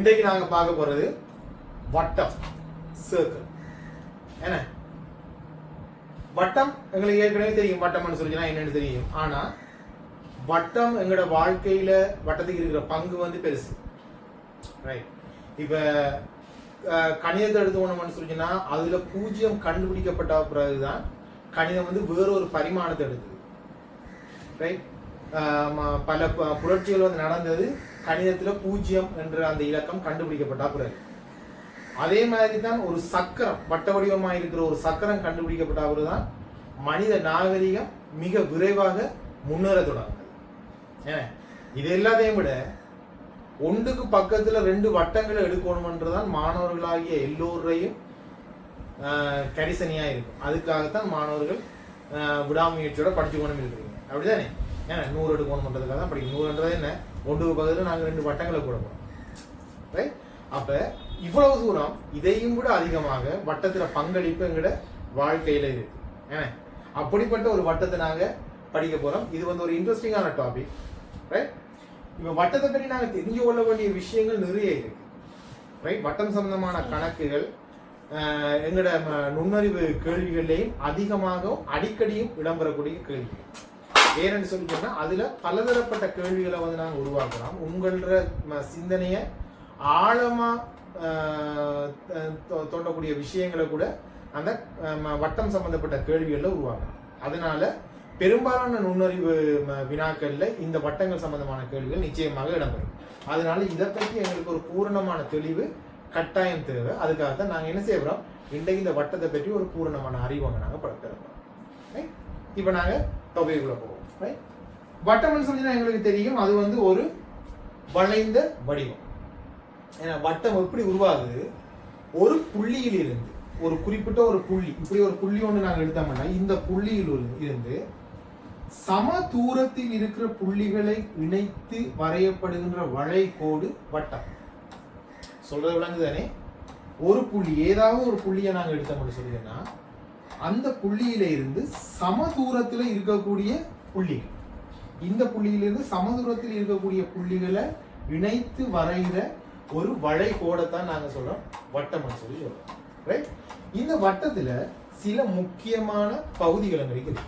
இன்றைக்கு நாங்க பார்க்க போறது வட்டம், சர்க்கிள். என்ன வட்டம் எங்களுக்கு ஏற்கனவே தெரியும், வட்டம்னு சொல்லிச்சுன்னா என்னன்னு தெரியும். ஆனா வட்டம் எங்களோட வாழ்க்கையில வட்டத்துக்கு இருக்கிற பங்கு வந்து பெருசு, ரைட்? இப்ப கணிதத்தை எடுத்துக்கணும்னு சொல்லிச்சுன்னா அதுல பூஜ்ஜியம் கண்டுபிடிக்கப்பட்ட பிறகுதான் கணிதம் வந்து வேறொரு பரிமாணத்தை எடுக்குது, ரைட்? பல புரட்சிகள் வந்து நடந்தது கணிதத்துல பூஜ்ஜியம் என்ற அந்த இலக்கம் கண்டுபிடிக்கப்பட்ட பிறகு. அதே மாதிரி தான் ஒரு சக்கரம், வட்ட வடிவமாக இருக்கிற ஒரு சக்கரம் கண்டுபிடிக்கப்பட்ட பிறகுதான் மனித நாகரிகம் மிக விரைவாக முன்னேற தொடங்குது. இது எல்லாத்தையும் விட ஒன்றுக்கு பக்கத்துல 2 வட்டங்களை எடுக்கணும்ன்றதான் மாணவர்களாகிய எல்லோரையும் கரிசனையா இருக்கும். அதுக்காகத்தான் மாணவர்கள் விடாமுயற்சியோட படிச்சுக்கணும் இருக்கிறீங்க, அப்படிதானே? 100 எடுக்கணும்ன்றதுக்காக தான் படிக்கணும். 100ன்றது என்ன? ஒன்றுக்கு பக்கத்துல நாங்கள் 2 வட்டங்களை கூட போறோம், ரைட்? அப்ப இவ்வளவு தூரம் இதையும் விட அதிகமாக வட்டத்துல பங்களிப்பு எங்கட வாழ்க்கையில இருக்கு. அப்படிப்பட்ட ஒரு வட்டத்தை நாங்க படிக்க போறோம். இது வந்து ஒரு இன்ட்ரெஸ்டிங்கான டாபிக், ரைட்? இப்ப வட்டத்தை பற்றி நாங்க தெரிஞ்சு கொள்ள வேண்டிய விஷயங்கள் நிறைய இருக்கு, ரைட்? வட்டம் சம்பந்தமான கணக்குகள் எங்கட நுண்ணறிவு கேள்விகள்லையும் அதிகமாகவும் அடிக்கடியும் இடம்பெறக்கூடிய கேள்விகள். ஏன்னு சொல்லி சொன்னா அதுல பலதரப்பட்ட கேள்விகளை வந்து நாங்க உருவாக்கலாம். உங்களோட சிந்தனைய ஆழமா தோண்டக்கூடிய விஷயங்களை கூட அந்த வட்டம் சம்பந்தப்பட்ட கேள்விகள்ல உருவாக்கலாம். அதனால பெரும்பாலான நுண்ணறிவு வினாக்கள்ல இந்த வட்டங்கள் சம்பந்தமான கேள்விகள் நிச்சயமாக இடம்பெறும். அதனால இதை பற்றி எங்களுக்கு ஒரு பூரணமான தெளிவு கட்டாயம் தேவை. அதுக்காகத்தான் நாங்க என்ன செய்யறோம், இன்றைக்கு இந்த வட்டத்தை பற்றி ஒரு பூரணமான அறிவை நாங்க பெறப்போம். இப்ப நாங்க தொகைக்குள்ள போவோம். வட்டம் சொல்லினா எங்களுக்கு தெரியும், அது வந்து ஒரு வளைந்த வடிவம். ஏன்னா வட்டம் எப்படி உருவாகுது, ஒரு புள்ளியில் இருந்து ஒரு குறிப்பிட்ட ஒரு புள்ளி, இப்படி ஒரு புள்ளி ஒன்று நாங்கள் எடுத்தோம்னா இந்த புள்ளியில் இருந்து சம தூரத்தில் இருக்கிற புள்ளிகளை இணைத்து வரையப்படுகின்ற வளைகோடு வட்டம். சொல்றது விளங்குதானே? ஒரு புள்ளி, ஏதாவது ஒரு புள்ளியை நாங்கள் எடுத்தோம்னு சொல்லினா அந்த புள்ளியில இருந்து சம தூரத்தில் இருக்கக்கூடிய புள்ளிகள், இந்த புள்ளியிலிருந்து சமதூரத்தில் இருக்கக்கூடிய புள்ளிகளை இணைத்து வரைகிற ஒரு வளைகோடைத்தான் நாங்க சொல்றோம் வட்டம் சொல்லி சொல்றோம், ரைட்? இந்த வட்டத்துல சில முக்கியமான பகுதிகள் இருக்குது.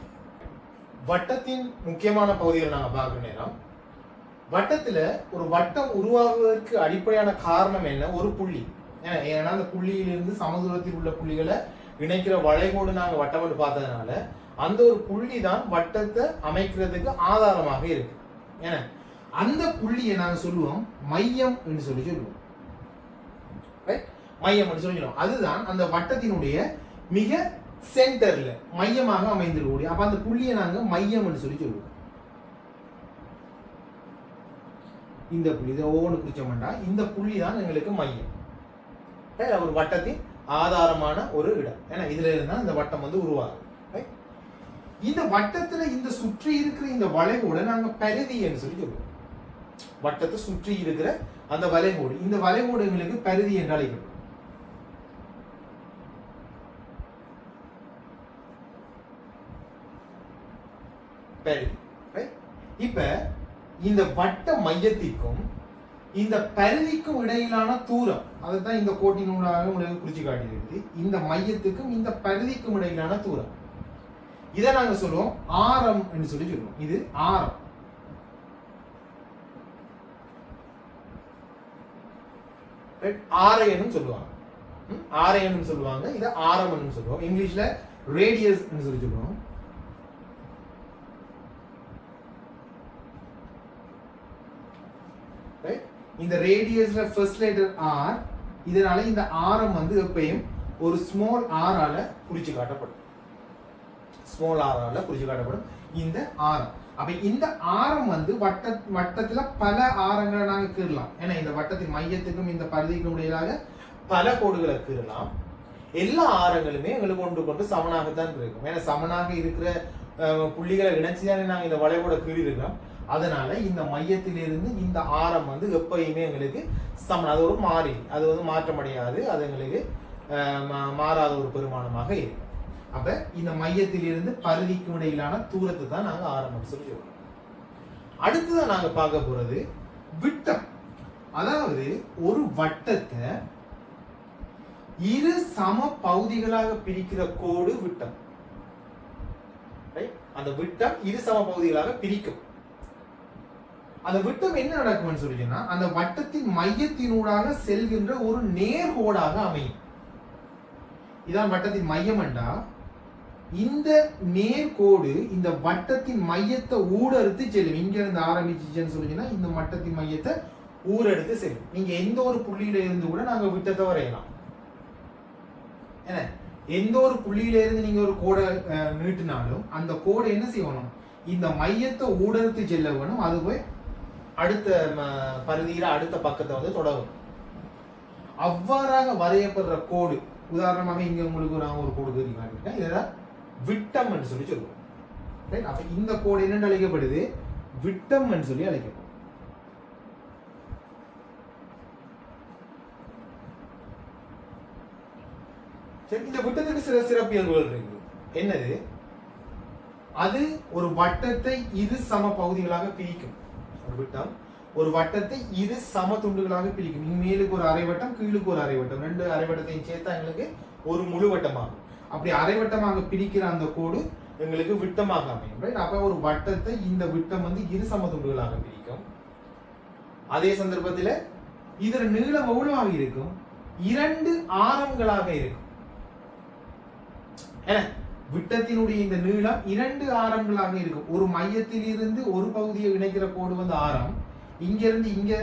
வட்டத்தின் முக்கியமான பகுதிகள் நாங்க பார்க்கிற நேரம், வட்டத்துல ஒரு வட்டம் உருவாகுவதற்கு அடிப்படையான காரணம் என்ன? ஒரு புள்ளி. ஏன்னா அந்த புள்ளியிலிருந்து சமதூரத்தில் உள்ள புள்ளிகளை இணைக்கிற வளைகோடு நாங்க வட்டம் பார்த்ததுனால அந்த ஒரு புள்ளி தான் வட்டத்தை அமைக்கிறதுக்கு ஆதாரமாக இருக்கு. ஏன்னா அந்த புள்ளியை நாங்க சொல்லுவோம் மையம் என்று சொல்லி சொல்லுவோம், மையம் என்று சொல்லுவோம். அதுதான் அந்த வட்டத்தினுடைய மிக சென்டர்ல மையமாக அமைந்திருக்கக்கூடிய. அப்ப அந்த புள்ளியை நாங்க மையம் என்று சொல்லி சொல்லுவோம். இந்த புள்ளி இதை ஒவ்வொன்று குறிச்சோம்னா இந்த புள்ளி தான் எங்களுக்கு மையம், ஒரு வட்டத்தின் ஆதாரமான ஒரு இடம். ஏன்னா இதுல இருந்தா இந்த வட்டம் வந்து உருவாகும். இந்த வட்டத்துல இந்த சுற்றி இருக்கிற இந்த வளைகோட நாங்க பரிதி என்று சொல்லி சொல்லுவோம். வட்டத்தை சுற்றி இருக்கிற அந்த வளைகோடு, இந்த வளைகோடு எங்களுக்கு பரிதி என்று அழைக்கப்படும். இப்ப இந்த வட்ட மையத்திற்கும் இந்த பரிதிக்கும் இடையிலான தூரம், அதுதான் இந்த கோட்டினூடாக உங்களுக்கு குறிச்சு காட்டியிருக்கு. இந்த மையத்துக்கும் இந்த பரிதிக்கும் இடையிலான தூரம், இதை நாங்க சொல்லுவோம் ஆரம் என்று சொல்லி சொல்லுவோம். இது ஆரம். ஆரையனும் சொல்லுவாங்க, ஆரையனும் சொல்லுவாங்க. இதை ஆரம் சொல்லுவோம். இங்கிலீஷ்ல ரேடியஸ் சொல்லி சொல்லுவோம். இந்த ரேடியஸ்ல ஃபர்ஸ்ட் லெட்டர் ஆர், இதனால இந்த ஆரம் வந்து எப்பயும் ஒரு ஸ்மால் ஆரால குறிச்சு காட்டப்படும், ஸ்மால் ஆரால குறிச்சு காட்டப்படும் இந்த ஆரம். அப்ப இந்த ஆரம் வந்து வட்டத்துல பல ஆரங்களை நாங்க கீறலாம். ஏன்னா இந்த வட்டத்தின் மையத்துக்கும் இந்த பரிதிக்கும் இடையிலாக பல கோடுகளை கீறலாம். எல்லா ஆரங்களுமே எங்களுக்கு ஒன்று கொண்டு சமனாகத்தான் இருக்கும். ஏன்னா சமனாக இருக்கிற புள்ளிகளை இணைச்சுதானே நாங்க இந்த வளைவோட கீறி இருக்கோம். அதனால இந்த மையத்திலிருந்து இந்த ஆரம் வந்து எப்பயுமே எங்களுக்கு சமன். அது ஒரு மாறி, அது வந்து மாற்றமடையாது, அது எங்களுக்கு மாறாத ஒரு பெருமானமாக இருக்கும். அப்ப இந்த மையத்திலிருந்து பரிதிக்கு இடையிலான தூரத்தை தான் நாங்க ஆரம் சொல்லி சொல்றோம். அடுத்ததான் நாங்க பார்க்க போறது விட்டம். அதாவது ஒரு வட்டத்தை இரு சம பகுதிகளாக பிரிக்கிற கோடு விட்டம். அந்த விட்டம் இரு சம பகுதிகளாக பிரிக்கும். அந்த விட்டம் என்ன நடக்கும்னு சொல்லிச்சுன்னா அந்த வட்டத்தின் மையத்தினூடாக செல்கின்ற ஒரு நேர்கோடாக அமையும். இதான் வட்டத்தின் மையம் என்றா இந்த நேர்கோடு இந்த வட்டத்தின் மையத்தை ஊடறுத்து செல்லும். இங்க இருந்து ஆரம்பிச்சுன்னு சொல்லிச்சுன்னா இந்த வட்டத்தின் மையத்தை ஊரெடுத்து செல்லும். நீங்க எந்த ஒரு புள்ளியில இருந்து கூட நாங்க விட்டத்தை வரையலாம். என்ன எந்த ஒரு புள்ளியில இருந்து நீங்க ஒரு கோடை நீட்டினாலும் அந்த கோடை என்ன செய்யணும், இந்த மையத்தை ஊடறுத்து செல்ல வேணும். அது போய் அடுத்த பரிதியில அடுத்த பக்கத்தை வந்து தொடரும். அவ்வாறாக வரையப்படுற கோடு, உதாரணமாக இங்க உங்களுக்கு நான் ஒரு கோடு தெரியும் காட்டிருக்கேன், இதுதான் விட்டம் என்று சொல்லி சொல்லுவோம். அப்ப இந்த கோடு என்னென்னு அழைக்கப்படுது, விட்டம் என்று சொல்லி அழைக்கப்படும். சரி, இந்த விட்டத்துக்கு சில சிறப்பியல்புகள் இருக்கு. என்னது, அது ஒரு வட்டத்தை இரு சம பகுதிகளாக பிரிக்கும். ஒரு விட்டம் ஒரு வட்டத்தை இரு சம துண்டுகளாக பிரிக்கும். மேலுக்கு ஒரு அரை வட்டம், கீழுக்கு ஒரு அரை வட்டம், ரெண்டு அரை வட்டத்தையும் சேர்த்தா எங்களுக்கு ஒரு முழு வட்டமாகும். அப்படி அரை வட்டமாக பிரிக்கிற அந்த கோடு எங்களுக்கு விட்டமாக அமையும். அப்ப ஒரு வட்டத்தை இந்த விட்டம் வந்து இரு சம துண்டுகளாக பிரிக்கும். அதே சந்தர்ப்பத்தில் இதர நீளம் எவ்வளவாக இருக்கும், இரண்டு ஆரங்களாக இருக்கும். விட்டத்தினுடைய இந்த நீளம் இரண்டு ஆரங்களாக இருக்கும். ஒரு மையத்தில் இருந்து ஒரு பகுதியை இணைக்கிற கோடு வந்து ஆரம், இங்க இருந்து இங்க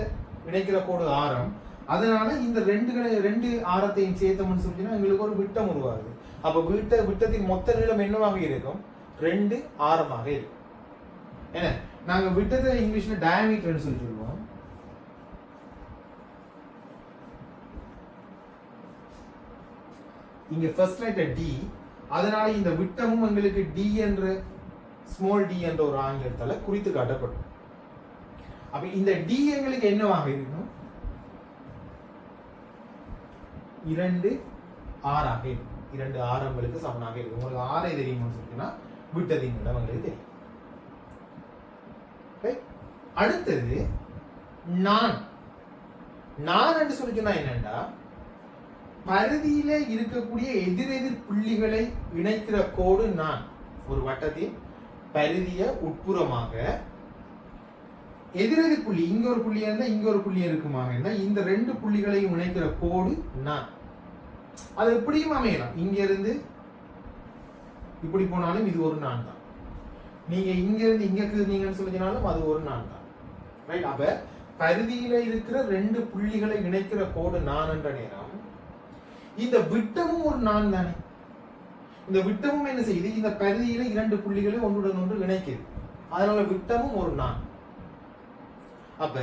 இணைக்கிற கோடு ஆரம். அதனால இந்த ரெண்டு ஆரத்தையும் சேர்த்தோம்னு சொல்லிச்சுன்னா எங்களுக்கு ஒரு விட்டம் உருவாகுது. அப்ப விட்டத்தின் மொத்த நீளம் என்னவாக இருக்கும், ரெண்டு ஆரமாக இருக்கும். என்ன நாங்க விட்டத்தை இங்கிலீஷ்ல டயாமீட்டர்னு சொல்லி சொல்லுவோம். இங்க ஃபர்ஸ்ட் லெட்டர் டி, அதனால இந்த விட்டமும் எங்களுக்கு டி என்ற ஸ்மால் டி என்ற ஒரு ஆங்கிலத்தால குறித்து காட்டப்படும். அப்ப இந்த டி எங்களுக்கு என்னவாக இருக்கும், இரண்டு ஆறாக இருக்கும். இரண்டு ஆரங்களுக்கு சமனாக இருக்கும். உங்களுக்கு ஆரை தெரியும்னு சொல்லினா விட்டத்தின் இடம் எங்களுக்கு தெரியும். அடுத்தது நான் என்று சொல்லி சொன்னா என்னண்டா, பரிதியில இருக்கக்கூடிய எதிரெதிர் புள்ளிகளை இணைக்கிற கோடு நான். ஒரு வட்டத்தின் பரிதிய உட்புறமாக எதிரெதிர் புள்ளி, இங்க ஒரு புள்ளி இருந்தா இங்க ஒரு புள்ளி இருக்குமாக இருந்தா இந்த ரெண்டு புள்ளிகளையும் இணைக்கிற கோடு நான். அது எப்படியும் அமையலாம். இங்க இருந்து இப்படி போனாலும் இது ஒரு நான் தான். நீங்க இங்க இருந்து இங்க நீங்கன்னு சொல்லினாலும் அது ஒரு நான் தான். ரைட். அப்ப பரிதியில இருக்கிற ரெண்டு புள்ளிகளை இணைக்கிற கோடு நான் என்ற நேரம் இந்த விட்டமும் ஒரு நான் தானே. இந்த விட்டமும் என்ன செய்யுது, இந்த பரிதியில இரண்டு புள்ளிகளை ஒன்றுடன் ஒன்று இணைக்குது. அதனால விட்டமும் ஒரு நான். அப்ப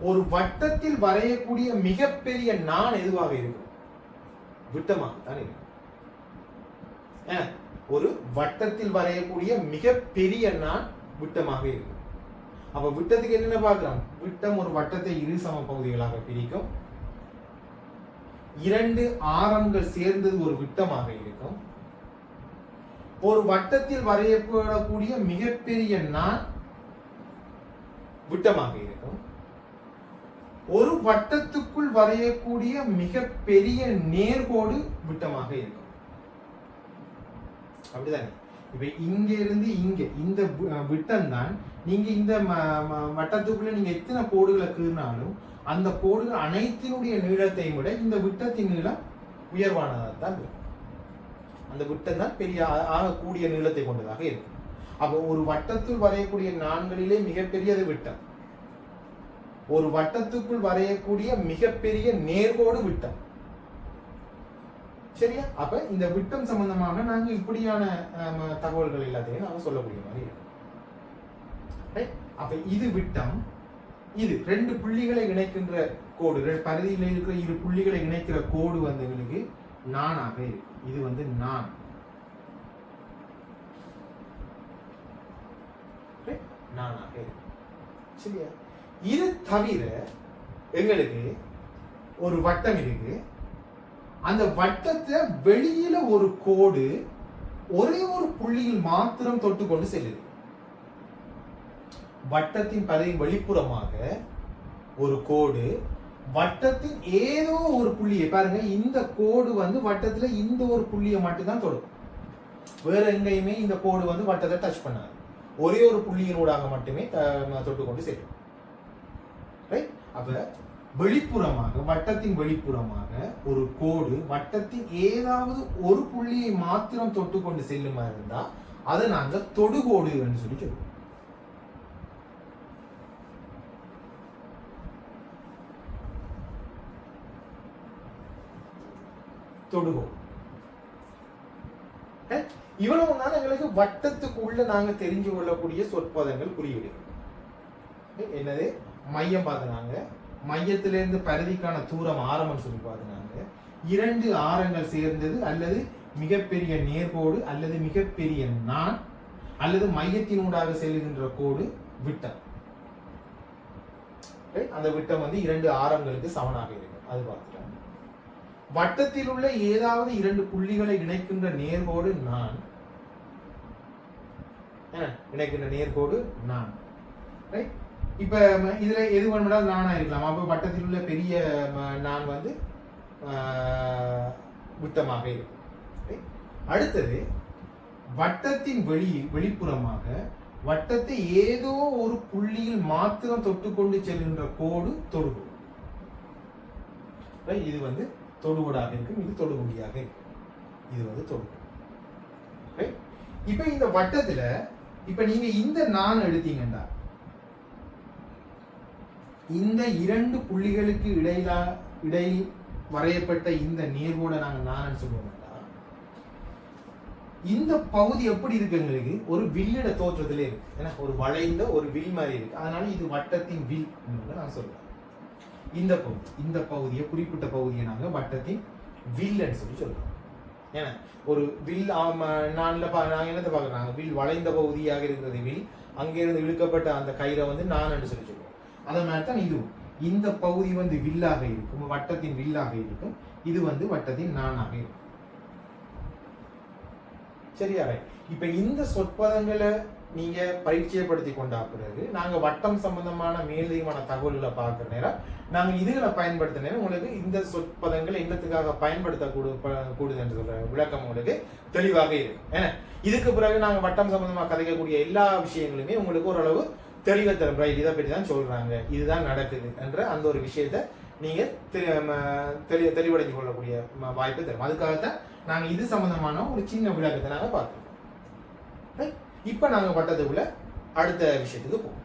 ஒரு வட்டத்தில் வரையக்கூடிய மிகப்பெரிய நான் எதுவாக இருக்கும், விட்டமாகத்தான் இருக்கும். ஒரு வட்டத்தில் வரையக்கூடிய மிகப்பெரிய நான் விட்டமாக இருக்கும். அப்ப விட்டத்துக்கு என்னென்ன பார்க்கிறோம், விட்டம் ஒரு வட்டத்தை இரு சம பகுதிகளாக பிரிக்கும். இரண்டு ஆரங்கள் சேர்ந்தது ஒரு விட்டமாக இருக்கும். ஒரு வட்டத்தில் வரையப்படக்கூடிய மிகப்பெரிய நான் விட்டமாக இருக்கும். ஒரு வட்டத்துக்குள் வரையக்கூடிய மிகப்பெரிய நேர்கோடு விட்டமாக இருக்கும். அப்படிதானே. இப்ப இங்க இருந்து இங்க இந்த விட்டம் தான். நீங்க இந்த வட்டத்துக்குள்ள நீங்க எத்தனை கோடுகளை கீறினாலும் அந்த கோடுகள் அனைத்தினுடைய நீளத்தை விட இந்த விட்டத்தின் நீளம் உயர்வானதாக தான் இருக்கும். அந்த விட்டம் தான் பெரிய ஆகக்கூடிய நீளத்தை கொண்டதாக இருக்கும். அப்போ ஒரு வட்டத்துள் வரையக்கூடிய நான்களிலே மிகப்பெரியது விட்டம். ஒரு வட்டத்துக்குள் வரையக்கூடிய மிகப்பெரிய நேர்கோடு விட்டம். சரியா? அப்ப இந்த விட்டம் சம்பந்தமாக நாங்க இப்படியான தகவல்கள் எல்லாத்தையும் நாங்க சொல்லக்கூடிய மாதிரி இருக்கும். அப்ப இது விட்டம். இது ரெண்டு புள்ளிகளை இணைக்கின்ற கோடு, பரிதியில் இருக்கிற இரு புள்ளிகளை இணைக்கிற கோடு வந்து எங்களுக்கு நானாக இருக்கு. இது வந்து நான். நானாக இருக்கு. சரியா? இது தவிர எங்களுக்கு ஒரு வட்டம் இருக்கு. அந்த வட்டத்தை வெளியில ஒரு கோடு ஒரே ஒரு புள்ளியில் மாத்திரம் தொட்டு கொண்டு செல்லுது. வட்டத்தின் பதை வெளிப்புறமாக ஒரு கோடு வட்டத்தின் ஏதோ ஒரு புள்ளியை பாருங்க, இந்த கோடு வந்து வட்டத்துல இந்த ஒரு புள்ளியை மட்டும்தான் தொடும். வேற எங்கேயுமே இந்த கோடு வந்து வட்டத்தை டச் பண்ணாது. ஒரே ஒரு புள்ளியினூடாக மட்டுமே தொட்டு கொண்டு செல்லும். ரைட்? அப்ப வெளிப்புறமாக, வட்டத்தின் வெளிப்புறமாக ஒரு கோடு வட்டத்தின் ஏதாவது ஒரு புள்ளியை மாத்திரம் தொட்டு கொண்டு செல்லுமா இருந்தா அதை நாங்க தொடுகோடு என்று சொல்லி சொல்லுவோம். தொடுகோடு. இவ்வளவு தான் எங்களுக்கு வட்டத்துக்குள்ள நாங்க தெரிஞ்சு கொள்ளக்கூடிய சொற்பதங்கள், குறியீடுகள். என்னது? மையம் பார்த்துனாங்க, மையத்திலிருந்து பரிதிக்கான தூரம் ஆரம்னு சொல்லி பார்த்துனாங்க. இரண்டு ஆரங்கள் சேர்ந்தது அல்லது மிகப்பெரிய நேர்கோடு அல்லது மிகப்பெரிய நான் அல்லது மையத்தினூடாக செல்லுகின்ற கோடு விட்டம். அந்த விட்டம் வந்து இரண்டு ஆரங்களுக்கு சமனாக இருக்கும். அது பார்த்துட்டாங்க. வட்டத்தில் உள்ள ஏதாவது இரண்டு புள்ளிகளை இணைக்கின்ற நேர்கோடு நான். இணைக்கின்ற நேர்கோடு நான். ரைட்? இப்ப இதுல எது வேணும்னாலும் நானா இருக்கலாம். அப்ப வட்டத்தில் உள்ள பெரிய நான் வந்து விட்டமாக இருக்கும். அடுத்தது வட்டத்தின் வெளிப்புறமாக வட்டத்தை ஏதோ ஒரு புள்ளியில் மாத்திரம் தொட்டுக்கொண்டு செல்கின்ற கோடு தொடுகோடு. இது வந்து தொடுகோடாக இருக்கும். இது தொடுகோடியாக இருக்கும். இது வந்து தொடுகோடு. இப்ப இந்த வட்டத்துல இப்ப நீங்க இந்த நான் எடுத்தீங்கன்னா இந்த இரண்டு புள்ளிகளுக்கு இடையில் வரையப்பட்ட இந்த நேர்கோட நாங்க நான் சொல்லுவோம். இந்த பகுதி எப்படி இருக்கு? எங்களுக்கு ஒரு வில்லிட தோற்றத்திலே இருக்கு. ஏன்னா ஒரு வளைந்த ஒரு வில் மாதிரி இருக்கு. அதனால இது வட்டத்தின் வில் என்று நான் சொல்றேன். இந்த பகுதியை, குறிப்பிட்ட பகுதியை நாங்க வட்டத்தின் வில்ன்னு சொல்லி சொல்றோம். ஏன்னா ஒரு வில் நாங்க என்னத்தை பாக்குறாங்க? வில் வளைந்த பகுதியாக இருக்கிறது வில். அங்கிருந்து இழுக்கப்பட்ட அந்த கயிறை வந்து நான் என்று சொல்லி சொல்றோம். அதே மாதிரி தான் இதுவும். இந்த பகுதி வந்து வில்லாக இருக்கும், வட்டத்தின் வில்லாக இருக்கும். இது வந்து வட்டத்தின் நானாக இருக்கும். சரியா? இப்ப இந்த சொற்பதங்களை நீங்க பரிச்சயப்படுத்தி கொண்டா பிறகு நாங்க வட்டம் சம்பந்தமான மேலதிகமான தகவல்களை பார்க்கிற நேரம் நாங்க இதுகளை பயன்படுத்த நேரம் உங்களுக்கு இந்த சொற்பதங்கள் என்னத்துக்காக பயன்படுத்த கூடுது என்று சொல்ற விளக்கம் உங்களுக்கு தெளிவாக இருக்கும். ஏன்னா இதுக்கு பிறகு நாங்க வட்டம் சம்பந்தமா கதைக்கக்கூடிய எல்லா விஷயங்களுமே உங்களுக்கு ஓரளவு தெளிவை தரும். ரைட், இதை பற்றி தான் சொல்றாங்க, இதுதான் நடக்குது என்ற அந்த ஒரு விஷயத்த நீங்க தெளிவடைந்து கொள்ளக்கூடிய வாய்ப்பு தரும். அதுக்காகத்தான் நாங்க இது சம்பந்தமான ஒரு சின்ன விளக்கத்தை நாங்க பார்த்துருக்கோம். இப்ப நாங்க வட்டத்துக்குள்ள அடுத்த விஷயத்துக்கு போவோம்.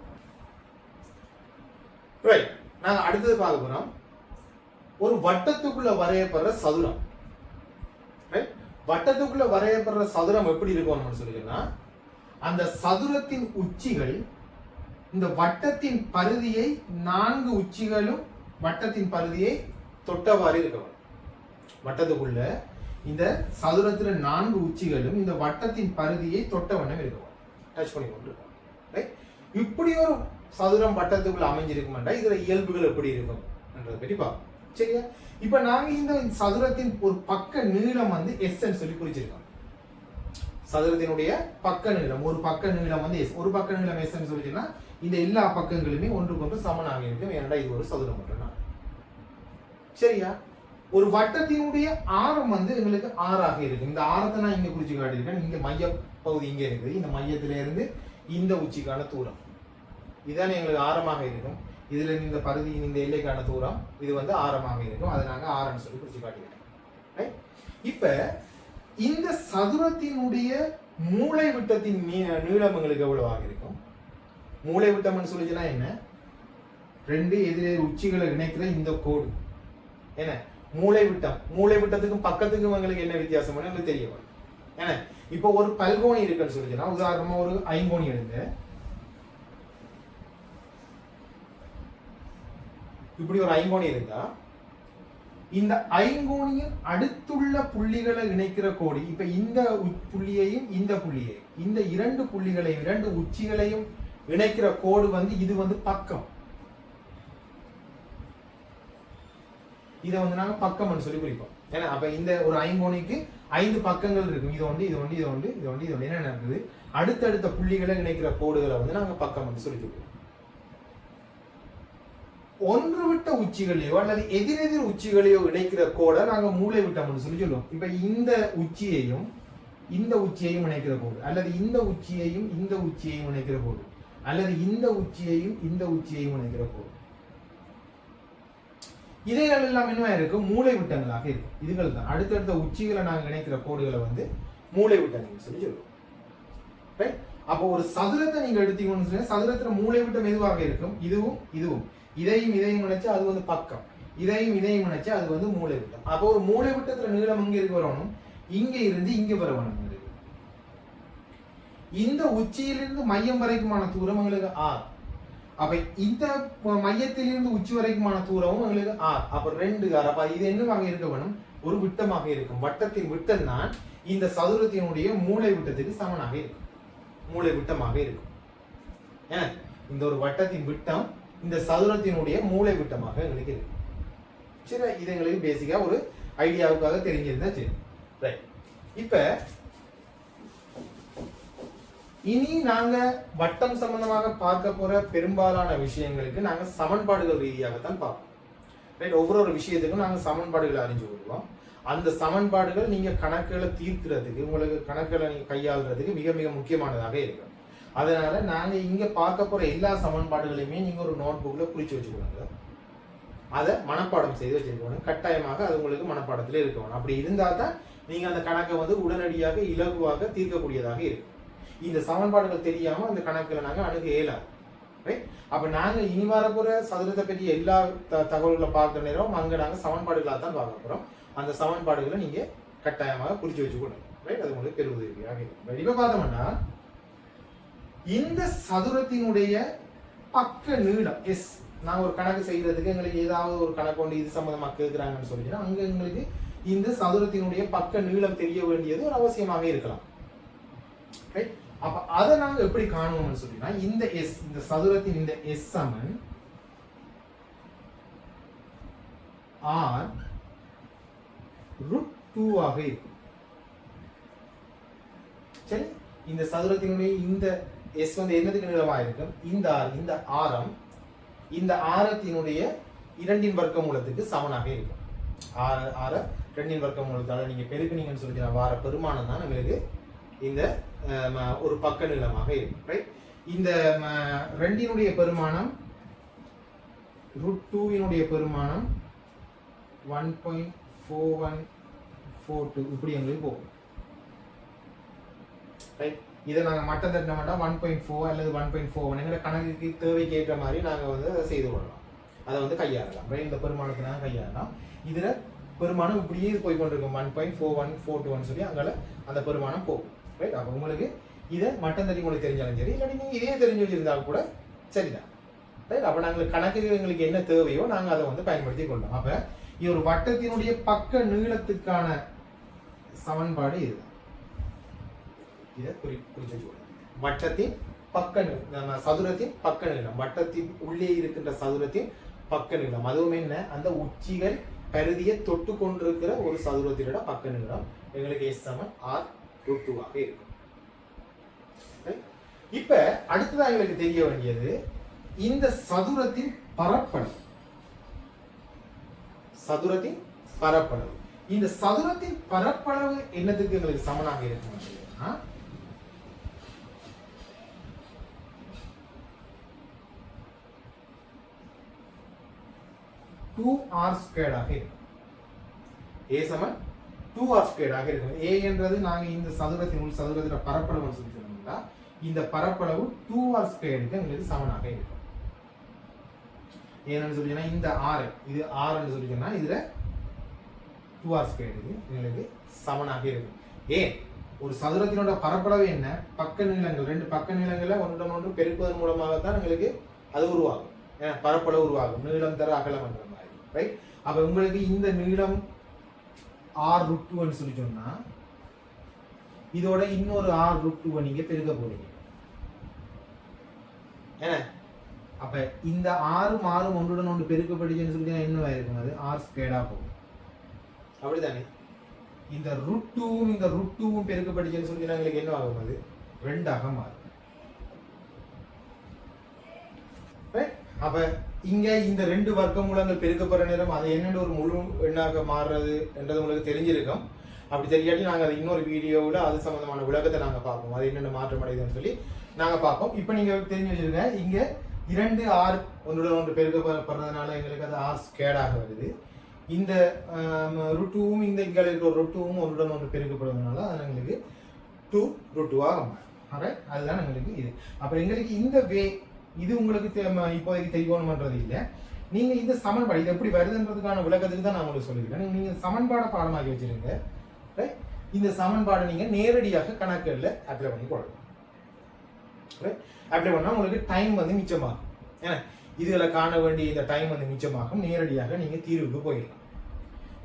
ரைட், நாங்க அடுத்தது பார்க்க போறோம் ஒரு வட்டத்துக்குள்ள வரையப்படுற சதுரம். ரைட், வட்டத்துக்குள்ள வரையப்படுற சதுரம் எப்படி இருக்கும் சொல்லிங்கன்னா, அந்த சதுரத்தின் உச்சிகள் இந்த வட்டத்தின் பரிதியை 4 உச்சிகளும் வட்டத்தின் பரிதியை தொட்டவாறு இருக்கணும். வட்டத்துக்குள்ள இந்த சதுரத்துல 4 உச்சிகளும் இந்த வட்டத்தின் பரிதியை தொட்ட வண்ணம் இருக்கணும். டச் பண்ணி கொண்டு இருக்கணும். இப்படி ஒரு சதுரம் வட்டத்துக்குள்ள அமைஞ்சிருக்கும்டா இதுல இயல்புகள் எப்படி இருக்கும் என்றதை பற்றி பார்ப்போம். சரியா? இப்ப நாங்க இந்த சதுரத்தின் ஒரு பக்க நீளம் வந்து S ன்னு சொல்லி குறிச்சிருக்கோம். சதுரத்தினுடைய பக்க நீளம், ஒரு பக்க நீளம் வந்து S. ஒரு பக்க நீளம் S ன்னு சொல்லிச்சுன்னா இந்த எல்லா பக்கங்களுமே ஒன்றுக்கொன்று சமனாக இருக்கும். ஏன்னா இது ஒரு சதுரம் மட்டும்தான். சரியா? ஒரு வட்டத்தினுடைய ஆரம் வந்து எங்களுக்கு 6ஆக இருக்கு. இந்த ஆரத்தை நான் இங்க குறிச்சு காட்டியிருக்கேன். இங்க மைய பகுதி இங்க இருக்குது. இந்த மையத்தில இருந்து இந்த உச்சிக்கான தூரம் இதுதான் எங்களுக்கு ஆரமாக இருக்கும். இதுல இந்த பகுதியின் இந்த எல்லைக்கான தூரம் இது வந்து ஆரமாக இருக்கும். அதை நாங்க ஆரம்னு சொல்லி குறிச்சு காட்டியிருக்கேன். இப்ப இந்த சதுரத்தினுடைய மூளை விட்டத்தின் நீளம் எங்களுக்கு எவ்வளவாக இருக்கும்? மூளை விட்டம்னு சொல்லிச்சுன்னா என்ன? 2 எதிரெதிர் உச்சிகளை இணைக்கிற இந்த கோடு. என்ன மூளை விட்டம்? மூளை விட்டத்துக்கும் பக்கத்துக்கும் எங்களுக்கு என்ன வித்தியாசம் எங்களுக்கு தெரிய வரும். ஏன்னா இப்போ ஒரு பல்கோணி இருக்குன்னு சொல்லிச்சுன்னா, உதாரணமா ஒரு ஐங்கோணி எடுங்க. இப்படி ஒரு ஐங்கோணி இருந்தா இந்த ஐங்கோணியின் அடுத்துள்ள புள்ளிகளை இணைக்கிற கோடு, இப்ப இந்த புள்ளியையும் இந்த புள்ளியையும், இந்த 2 புள்ளிகளையும் 2 உச்சிகளையும் இணைக்கிற கோடு வந்து இது வந்து பக்கம். இதை வந்து நாங்க பக்கம்னு சொல்லி குறிப்போம். ஏன்னா அப்ப இந்த ஒரு ஐங்கோணிக்கு 5 பக்கங்கள் இருக்கும். இது ஒன்று, இது ஒன்று, இது ஒன்று, இது ஒன்று, இது ஒன்று. என்ன நடக்குது? அடுத்தடுத்த புள்ளிகளை இணைக்கிற கோடுகளை வந்து நாங்க பக்கம் சொல்லி சொல்லுவோம். ஒன்று விட்ட உச்சிகளையோ அல்லது எதிரெதிர் உச்சிகளையோ இணைக்கிற கோடை நாங்க மூளை விட்டம்னு சொல்லி சொல்லுவோம். இப்ப இந்த உச்சியையும் இணைக்கிற கோடு, அல்லது இந்த உச்சியையும் இணைக்கிற கோடு, அல்லது இந்த உச்சியையும் இணைக்கிற கோடு, இதைகள் எல்லாம் என்ன இருக்கும்? மூளை விட்டங்களாக இருக்கும். இதுகள் தான் அடுத்தடுத்த உச்சிகளை நாங்கள் இணைக்கிற கோடுகளை வந்து மூளை விட்டங்கள் சொல்லி சொல்லுவோம். ரைட்? அப்போ ஒரு சதுரத்தை நீங்க எடுத்தீங்கன்னு சொன்னா சதுரத்துல மூளை விட்டம் எதுவாக இருக்கும்? இதுவும் இதையும் இணைச்சு அது வந்து பக்கம், இதையும் இணைச்சு அது வந்து மூளை விட்டம். அப்போ ஒரு மூளை விட்டத்துல நீளம் இங்க இருக்கு வரணும், இங்க இருந்து இங்க வரணும். இந்த உச்சியிலிருந்து மையம் வரைக்குமான தூரம் எங்களுக்கு R. அப்ப இந்த மையத்திலிருந்து உச்சி வரைக்குமான தூரமும் எங்களுக்கு R. அப்ப 2 R. அப்ப இது என்னவாக இருக்க வேணும்? ஒரு விட்டமாக இருக்கும். வட்டத்தின் விட்டம் தான் இந்த சதுரத்தினுடைய மூளை விட்டத்துக்கு சமனாக இருக்கும், மூளை விட்டமாக இருக்கும். ஏன் இந்த ஒரு வட்டத்தின் விட்டம் இந்த சதுரத்தினுடைய மூளை விட்டமாக எங்களுக்கு இருக்கு. சரி, இது எங்களுக்கு பேசிக்கா ஒரு ஐடியாவுக்காக தெரிஞ்சிருந்தா சரி. ரைட். இப்ப இனி நாங்க வட்டம் சம்பந்தமாக பார்க்க போற பெரும்பாலான விஷயங்களுக்கு நாங்க சமன்பாடுகள் ரீதியாகத்தான் பார்ப்போம். ரைட். ஒவ்வொரு விஷயத்துக்கும் நாங்க சமன்பாடுகளை அறிஞ்சு கொள்வோம். அந்த சமன்பாடுகள் நீங்க கணக்குகளை தீர்க்கிறதுக்கு, உங்களுக்கு கணக்குகளை நீங்க கையாளுறதுக்கு மிக மிக முக்கியமானதாக இருக்கும். அதனால நாங்க இங்க பார்க்க போற எல்லா சமன்பாடுகளையுமே நீங்க ஒரு நோட் புக்ல குறிச்சு வச்சுக்கோங்க. அதை மனப்பாடம் செய்து வச்சிருக்கணும். கட்டாயமாக அது உங்களுக்கு மனப்பாடத்துல இருக்கணும். அப்படி இருந்தா தான் நீங்க அந்த கணக்கை வந்து உடனடியாக இலகுவாக தீர்க்கக்கூடியதாக இருக்கும். இந்த சமன்பாடுகள் தெரியாம அந்த கணக்குல நாங்க அணுக இயலாது. ரைட். அப்ப நாங்க இனி வரப்போற சதுரத்தை பற்றி எல்லா தகவல்களை பார்க்கிற நேரம் அங்க நாங்க சமன்பாடுகளாக தான் பார்க்க போறோம். அந்த சமன்பாடுகளை நீங்க கட்டாயமாக குறிச்சு வச்சுக்கணும். ரைட். அது உங்களுக்கு பெருவுதவியாக இருக்கும். இப்ப பார்த்தோம்னா இந்த சதுரத்தினுடைய பக்க நீளம் எஸ். நாங்க ஒரு கணக்கு செய்யறதுக்கு எங்களுக்கு ஏதாவது ஒரு கணக்கு கொண்டு இது சம்பந்தமா கேட்கிறாங்கன்னு சொல்லிட்டு அங்க எங்களுக்கு இந்த சதுரத்தினுடைய பக்க நீளம் தெரிய வேண்டியது ஒரு அவசியமாக இருக்கலாம். ரைட். அப்ப அதை நாங்க எப்படி காணுவோம்னு சொல்லினா இந்த எஸ், இந்த சதுரத்தின் இந்த எஸ் சமன் R√2 ஆக இருக்கும். சரி, இந்த சதுரத்தினுடைய இந்த எஸ் வந்து என்னதுக்கு நீளமா இருக்கும்? இந்த ஆரம் இந்த ஆரத்தினுடைய 2 வர்க்கமூலத்துக்கு சமனாக இருக்கும். ஆர 2 வர்க்கமூலத்தால நீங்க பெருக்குனீங்கன்னு சொல்லி வார பெருமானம் தான் உங்களுக்கு இந்த ஒரு பக்க நீளமாக இருக்கும். ரைட். இந்த 2 பெருமானம் √2 பெருமானம் 1.4142 இப்படி எங்களுக்கு போகும். ரைட். இதை நாங்க மட்டம் தட்டின மாட்டோம் 1.4 அல்லது 1.41 எங்க கணக்குக்கு தேவைக்கு ஏற்ற மாதிரி நாங்க வந்து அதை செய்து கொள்ளலாம். அதை வந்து கையாளலாம். ரைட். இந்த பெருமானத்தை நாங்க கையாளலாம். இதுல பெருமானம் இப்படியே போய் கொண்டிருக்கும் 1.4142 சொல்லி அங்கால அந்த பெருமானம் போகும். ரைட். அப்ப உங்களுக்கு இதை மட்டம் தட்டி உங்களுக்கு தெரிஞ்சாலும் சரி, இல்லாட்டி நீங்க இதே தெரிஞ்சு வச்சிருந்தாலும் கூட சரிதான். ரைட். அப்ப நாங்கள் கணக்கு எங்களுக்கு என்ன தேவையோ நாங்க அதை வந்து பயன்படுத்தி கொள்ளலாம். அப்ப இது ஒரு வட்டத்தினுடைய பக்க நீளத்துக்கான சமன்பாடு இதுதான். இதை குறிச்சு வட்டத்தின் பக்க சதுரத்தின் பக்க நீளம், வட்டத்தின் உள்ளே இருக்கின்ற சதுரத்தின் பக்க நீளம், அதுவும் என்ன அந்த உச்சிகள் பரிதியை தொட்டு கொண்டிருக்கிற ஒரு சதுரத்தினோட பக்க நீளம் எங்களுக்கு S சமன் R√2 ஆக இருக்கும். இப்ப அடுத்ததான் எங்களுக்கு தெரிய வேண்டியது இந்த சதுரத்தின் பரப்பளவு. சதுரத்தின் பரப்பளவு, இந்த சதுரத்தின் பரப்பளவு என்னதுக்கு எங்களுக்கு சமனாக இருக்கும் அப்படின்னா 2r² ஆக இருக்கும். A சமன் 2r² ஆக இருக்கும். A என்றது நாங்க இந்த சதுரத்தின் உள் சதுரத்தின் பரப்பளவு சொல்லி சொன்னோம்னா இந்த பரப்பளவு 2r² எங்களுக்கு சமனாக இருக்கும். ஏன்னு சொல்லினா இந்த r இது r ன்னு சொல்லி சொன்னா இதுல 2r² எங்களுக்கு சமனாக இருக்கும். ஏன் ஒரு சதுரத்தினோட பரப்பளவு என்ன? பக்க நீளங்கள், 2 பக்க நீளங்களை ஒன்றுடன் ஒன்று பெருக்குவதன் மூலமாக தான் எங்களுக்கு அது உருவாகும். பரப்பளவு உருவாகும். நீளம் தர அகலம் என்ற மாதிரி. ரைட். அப்ப உங்களுக்கு இந்த நீளம் R√2 சொல்லி சொன்னா இதோட இன்னொரு R√2 நீங்க பெருக்க போறீங்க. ஏன்னா அப்ப இந்த 6 ஒன்றுடன் ஒன்று பெருக்கப்படுச்சுன்னு சொல்லி என்ன இருக்கும்? அது R² போகும். அப்படித்தானே? இந்த √2 இந்த √2 பெருக்கப்படுச்சுன்னு சொல்லி எங்களுக்கு என்ன ஆகும்? அது 2 ஆக மாறும். அப்ப இங்க இந்த ரெண்டு வர்க்க மூலங்கள் பெருக்கப்படுற நேரம் அது என்னென்ன ஒரு முழு எண்ணாக மாறுறது என்றது உங்களுக்கு தெரிஞ்சிருக்கும். அப்படி தெரியாட்டி நாங்கள் அது இன்னொரு வீடியோவில் அது சம்பந்தமான விளக்கத்தை நாங்கள் பார்ப்போம், அது என்னென்ன மாற்றம் அடையுதுன்னு சொல்லி நாங்கள் பார்ப்போம். இப்போ நீங்கள் தெரிஞ்சு வச்சிருங்க, இங்கே 2 R ஒன்றுடன் ஒன்று பெருக்கப்படுறதுனால எங்களுக்கு அது R ஸ்கேடாக வருது. இந்த √2வும் இந்த இங்கே இருக்கிற √2வும் ஒன்றுடன் ஒன்று பெருக்கப்படுறதுனால அது எங்களுக்கு 2√2 ஆகும். அதுதான் எங்களுக்கு இது. அப்புறம் எங்களுக்கு இந்த வே இது உங்களுக்கு இப்போதைக்கு தெரியணும்ன்றது இல்லை. நீங்க இந்த சமன்பாடு இது எப்படி வருதுன்றதுக்கான விளக்கத்துக்கு தான் நான் உங்களுக்கு சொல்லியிருக்கேன். நீங்க சமன்பாடை பாடமாக்கி வச்சிருங்க. இந்த சமன்பாடு நீங்க நேரடியாக கணக்குல அப்ளை பண்ணி போடலாம். அப்ளை பண்ணா உங்களுக்கு டைம் வந்து மிச்சமாகும். ஏன்னா இதுல காண வேண்டிய இந்த டைம் வந்து மிச்சமாகும். நேரடியாக நீங்க தீர்வுக்கு போயிடலாம்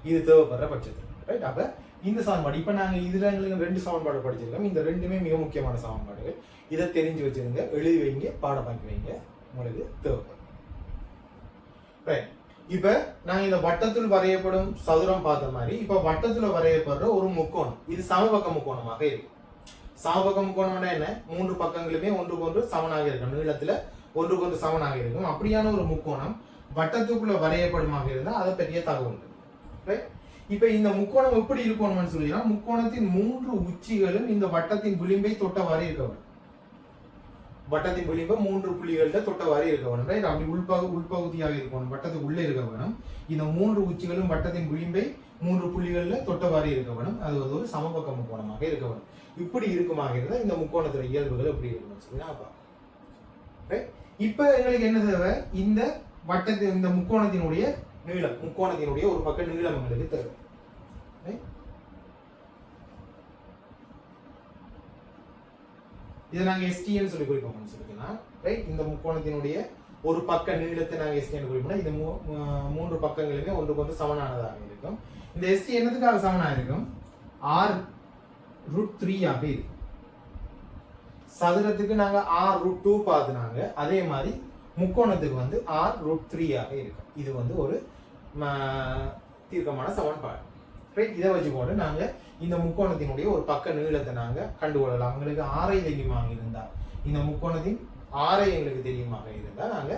இது தேவைப்படுற பட்சத்தில். ரைட். அப்ப இந்த சமன்பாடு இப்ப நாங்க இதுல எங்களுக்கு 2 சமன்பாடு படிச்சிருக்கோம். இந்த ரெண்டுமே மிக முக்கியமான சமன்பாடுகள். இதை தெரிஞ்சு வச்சிருங்க, எழுதி வைங்க, பாடமாக்கி வைங்க, உங்களுக்கு தேவைப்படும். இப்ப நாங்க இந்த வட்டத்தில் வரையப்படும் சதுரம் பார்த்த மாதிரி இப்ப வட்டத்துல வரையப்படுற ஒரு முக்கோணம், இது சமபக்க முக்கோணமாக இருக்கும். சமபக்க முக்கோணம்னா என்ன? 3 பக்கங்களுமே ஒன்றுக்கு ஒன்று சமனாக இருக்கும், நீளத்துல ஒன்றுக்கு ஒன்று சமனாக இருக்கும். அப்படியான ஒரு முக்கோணம் வட்டத்துக்குள்ள வரையப்படுமாக இருந்தா அதை பற்றிய தகவல். இப்ப இந்த முக்கோணம் எப்படி இருக்கணும்னு சொல்லினா, முக்கோணத்தின் 3 உச்சிகளும் இந்த வட்டத்தின் விளிம்பை தொட்டவாறு இருக்க வேண்டும். வட்டத்தின் விளிம்பை 3 புள்ளிகள்ல தொட்டவாறு இருக்க வேண்டும். ரைட். அப்படி உள்பகுதியாக இருக்கணும், வட்டத்துக்கு உள்ளே இருக்க வேணும். இந்த 3 உச்சிகளும் வட்டத்தின் விளிம்பை 3 புள்ளிகள்ல தொட்டவாறு இருக்க வேணும். அது ஒரு சமபக்க முக்கோணமாக இருக்க வேணும். இப்படி இருக்குமாக இருந்தா இந்த முக்கோணத்துல இயல்புகள் எப்படி இருக்கணும்னு சொல்லி நான் பார்ப்போம். இப்ப எங்களுக்கு என்ன தேவை? இந்த வட்டத்தின் இந்த முக்கோணத்தினுடைய நீளம், முக்கோணத்தினுடைய ஒரு பக்க நீளம் எங்களுக்கு தேவை. இதை நாங்க STN சொல்லி குறிப்போம்னு சொல்லிக்கலாம். ரைட். இந்த முக்கோணத்தினுடைய ஒரு பக்க நீளத்தை நாங்க STN குறிப்போம்னா இந்த 3 பக்கங்களுமே ஒன்றுக்கு ஒன்று சமனானதாக இருக்கும். இந்த ST என்னதுக்காக சமனாக இருக்கும்? R√3 ஆக இருக்கும். சதுரத்துக்கு நாங்க R√2 பார்த்துனாங்க, அதே மாதிரி முக்கோணத்துக்கு வந்து R√3 ஆக இருக்கும். இது வந்து ஒரு தீர்க்கமான சமன்பாடு. ரைட். இதை வச்சுக்கொண்டு நாங்க இந்த முக்கோணத்தினுடைய ஒரு பக்க நீளத்தை நாங்க கண்டுகொள்ளலாம். உங்களுக்கு ஆரை தெரியுமாக இருந்தா, இந்த முக்கோணத்தின் ஆரை எங்களுக்கு தெரியுமாக இருந்தா நாங்க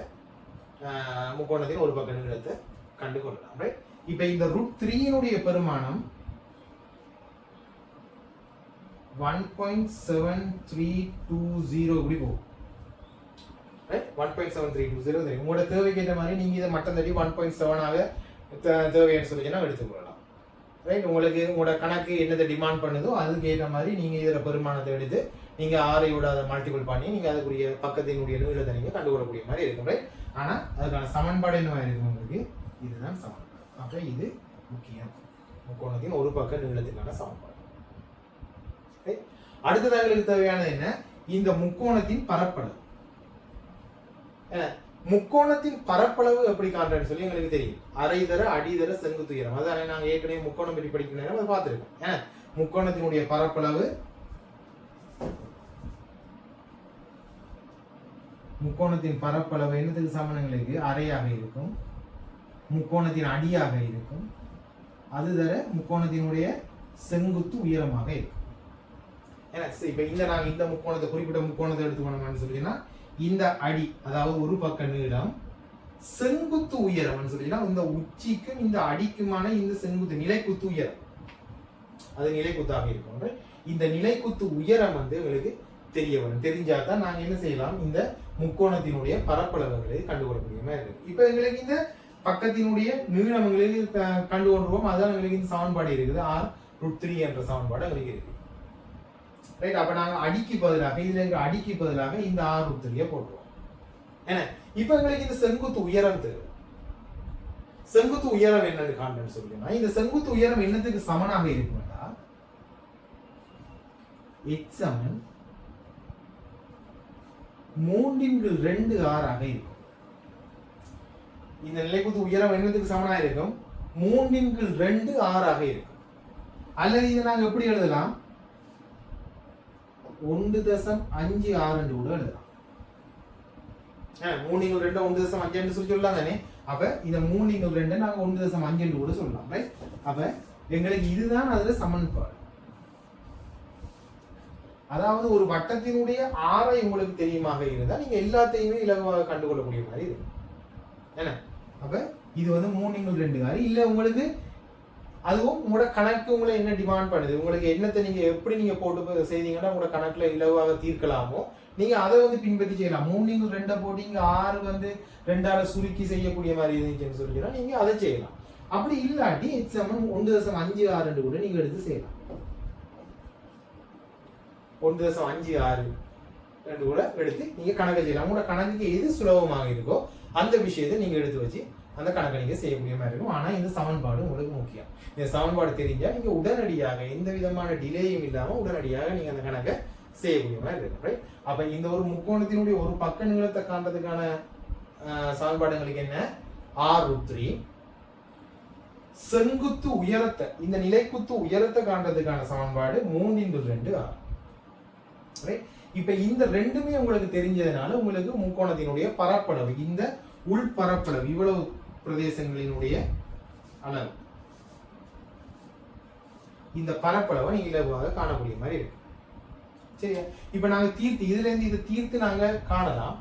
முக்கோணத்தின் ஒரு பக்க நீளத்தை கண்டுகொள்ளலாம். ரைட். இப்ப இந்த √3 பெருமானம் 1.7320 இப்படி போகும். 1.7320 உங்களோட தேவைக்கு ஏற்ற மாதிரி நீங்க இதை மட்டம் தட்டி 1.7 ஆக தேவைன்னு சொல்லிச்சுன்னா எடுத்துக்கொள்ளலாம். ரைட். உங்களுக்கு உங்களோட கணக்கு என்னதை டிமாண்ட் பண்ணுதோ அதுக்கு ஏற்ற மாதிரி நீங்க இதுல பெருமானத்தை எடுத்து நீங்க ஆரையோட அதை மல்டிபிள் பண்ணி நீங்க அதுக்குரிய பக்கத்தினுடைய நீளத்தை நீங்க கண்டுகொள்ளக்கூடிய மாதிரி இருக்கும். ரைட். ஆனா அதுக்கான சமன்பாடு என்னவா இருக்கும்? உங்களுக்கு இதுதான் சமன்பாடு. அப்ப இது முக்கியம், முக்கோணத்தின் ஒரு பக்க நீளத்திற்கான சமன்பாடு. அடுத்ததாக எங்களுக்கு தேவையானது என்ன? இந்த முக்கோணத்தின் பரப்பளவு. முக்கோணத்தின் பரப்பளவு எப்படி காண்றேன்னு சொல்லி எங்களுக்கு தெரியும். அரைதர, அடிதர, செங்குத்து உயரம். அதான் நாங்க ஏற்கனவே முக்கோணம் பற்றி படிக்கிற நேரம் அதை பார்த்துருக்கோம். முக்கோணத்தினுடைய பரப்பளவு, முக்கோணத்தின் பரப்பளவு என்னதுக்கு சமணங்களுக்கு அரையாக இருக்கும், முக்கோணத்தின் அடியாக இருக்கும், அது தர முக்கோணத்தினுடைய செங்குத்து உயரமாக இருக்கும். இப்ப இந்த நாங்க இந்த முக்கோணத்தை குறிப்பிட்ட முக்கோணத்தை எடுத்துக்கணும்னு சொல்லினா இந்த அடி, அதாவது ஒரு பக்க நீளம், செங்குத்து உயரம் சொல்லினா இந்த உச்சிக்கும் இந்த அடிக்குமான இந்த செங்குத்து நிலைக்குத்து உயரம், அது நிலைக்குத்தாக இருக்கும். இந்த நிலைக்குத்து உயரம் வந்து உங்களுக்கு தெரிய வரும். தெரிஞ்சாதான் நாங்க என்ன செய்யலாம்? இந்த முக்கோணத்தினுடைய பரப்பளவுகளை கண்டுகொள்ளக்கூடிய இருக்கு. இப்ப எங்களுக்கு இந்த பக்கத்தினுடைய நீளம் எங்களுக்கு கண்டுகொண்டுருவோம். அதான் எங்களுக்கு இந்த சமன்பாடு இருக்குது, R√3 என்ற சமன்பாடு எங்களுக்கு இருக்கு. ரைட். அப்ப நாங்க அடிக்கு பதிலாக இதுல இருக்கிற அடிக்கு பதிலாக இந்த R√3 போட்டுருவோம். ஏன்னா இப்ப எங்களுக்கு இந்த செங்குத்து உயரம் தேவை. செங்குத்து உயரம் என்னன்னு காண்பேன்னு சொல்லினா, இந்த செங்குத்து உயரம் என்னத்துக்கு சமனாக இருக்கும்னா x சமன் 3/2 R ஆக இருக்கும். இந்த நிலைக்குத்து உயரம் என்னத்துக்கு சமனாக இருக்கும்? 3/2 R ஆக இருக்கும். அல்லது இதை நாங்க எப்படி எழுதலாம்? 1.56 கூட எழுதலாம். 3/2 1.5 சொல்லி சொல்லலாம் தானே. அப்ப இந்த 3/2 நாங்க 1.5 கூட சொல்லலாம். ரைட். அப்ப எங்களுக்கு இதுதான் அதுல சமன்பாடு. அதாவது ஒரு வட்டத்தினுடைய ஆரை உங்களுக்கு தெரியுமாக இருந்தா நீங்க எல்லாத்தையுமே இலகுவாக கண்டுகொள்ளக்கூடிய மாதிரி இருக்கும். என்ன அப்ப இது வந்து 3x2 இல்ல உங்களுக்கு அதுவும் உங்களோட கணக்கு உங்களை என்ன டிமாண்ட் பண்ணுது, உங்களுக்கு என்னத்தை நீங்க எப்படி நீங்க போட்டு செய்தீங்கன்னா உங்களோட கணக்குல இலவாக தீர்க்கலாமோ நீங்க அதை வந்து பின்பற்றி செய்யலாம். 3x2 போட்டு இங்க 6 வந்து 2ஆல சுருக்கி செய்யக்கூடிய மாதிரி இருந்துச்சுன்னு சொல்லிச்சுன்னா நீங்க அதை செய்யலாம். அப்படி இல்லாட்டி x = 1.56 கூட நீங்க எடுத்து செய்யலாம். 1.56 கூட எடுத்து நீங்க கணக்கு செய்யலாம். உங்களோட கணக்குக்கு எது சுலபமாக இருக்கோ அந்த விஷயத்தை நீங்க எடுத்து வச்சு அந்த கணக்கை நீங்க செய்யக்கூடிய மாதிரி இருக்கும். ஆனா இந்த சமன்பாடு உங்களுக்கு முக்கியம். இந்த சமன்பாடு தெரிஞ்சா நீங்க உடனடியாக எந்த விதமான டிலேயும் இல்லாம உடனடியாக நீங்க அந்த கணக்கை செய்யக்கூடிய மாதிரி இருக்கும். ரைட்? அப்ப இந்த ஒரு முக்கோணத்தினுடைய ஒரு பக்க நீளத்தை காண்றதுக்கான சமன்பாடுகளுக்கு என்ன, r√3. செங்குத்து உயரத்தை இந்த நிலைக்குத்து உயரத்தை காண்றதுக்கான சமன்பாடு 3x2r. ரைட்? இப்ப இந்த ரெண்டுமே உங்களுக்கு தெரிஞ்சதுனால உங்களுக்கு முக்கோணத்தினுடைய பரப்பளவு, இந்த உள் பரப்பளவு, இவ்வளவு பிரதேசங்களினுடைய அளவு, இந்த பரப்பளவை நீங்க இலகுவாக காணக்கூடிய மாதிரி இருக்கு. சரியா? இப்ப நாங்க தீர்த்து இதுல இருந்து இதை தீர்த்து நாங்க காணலாம்.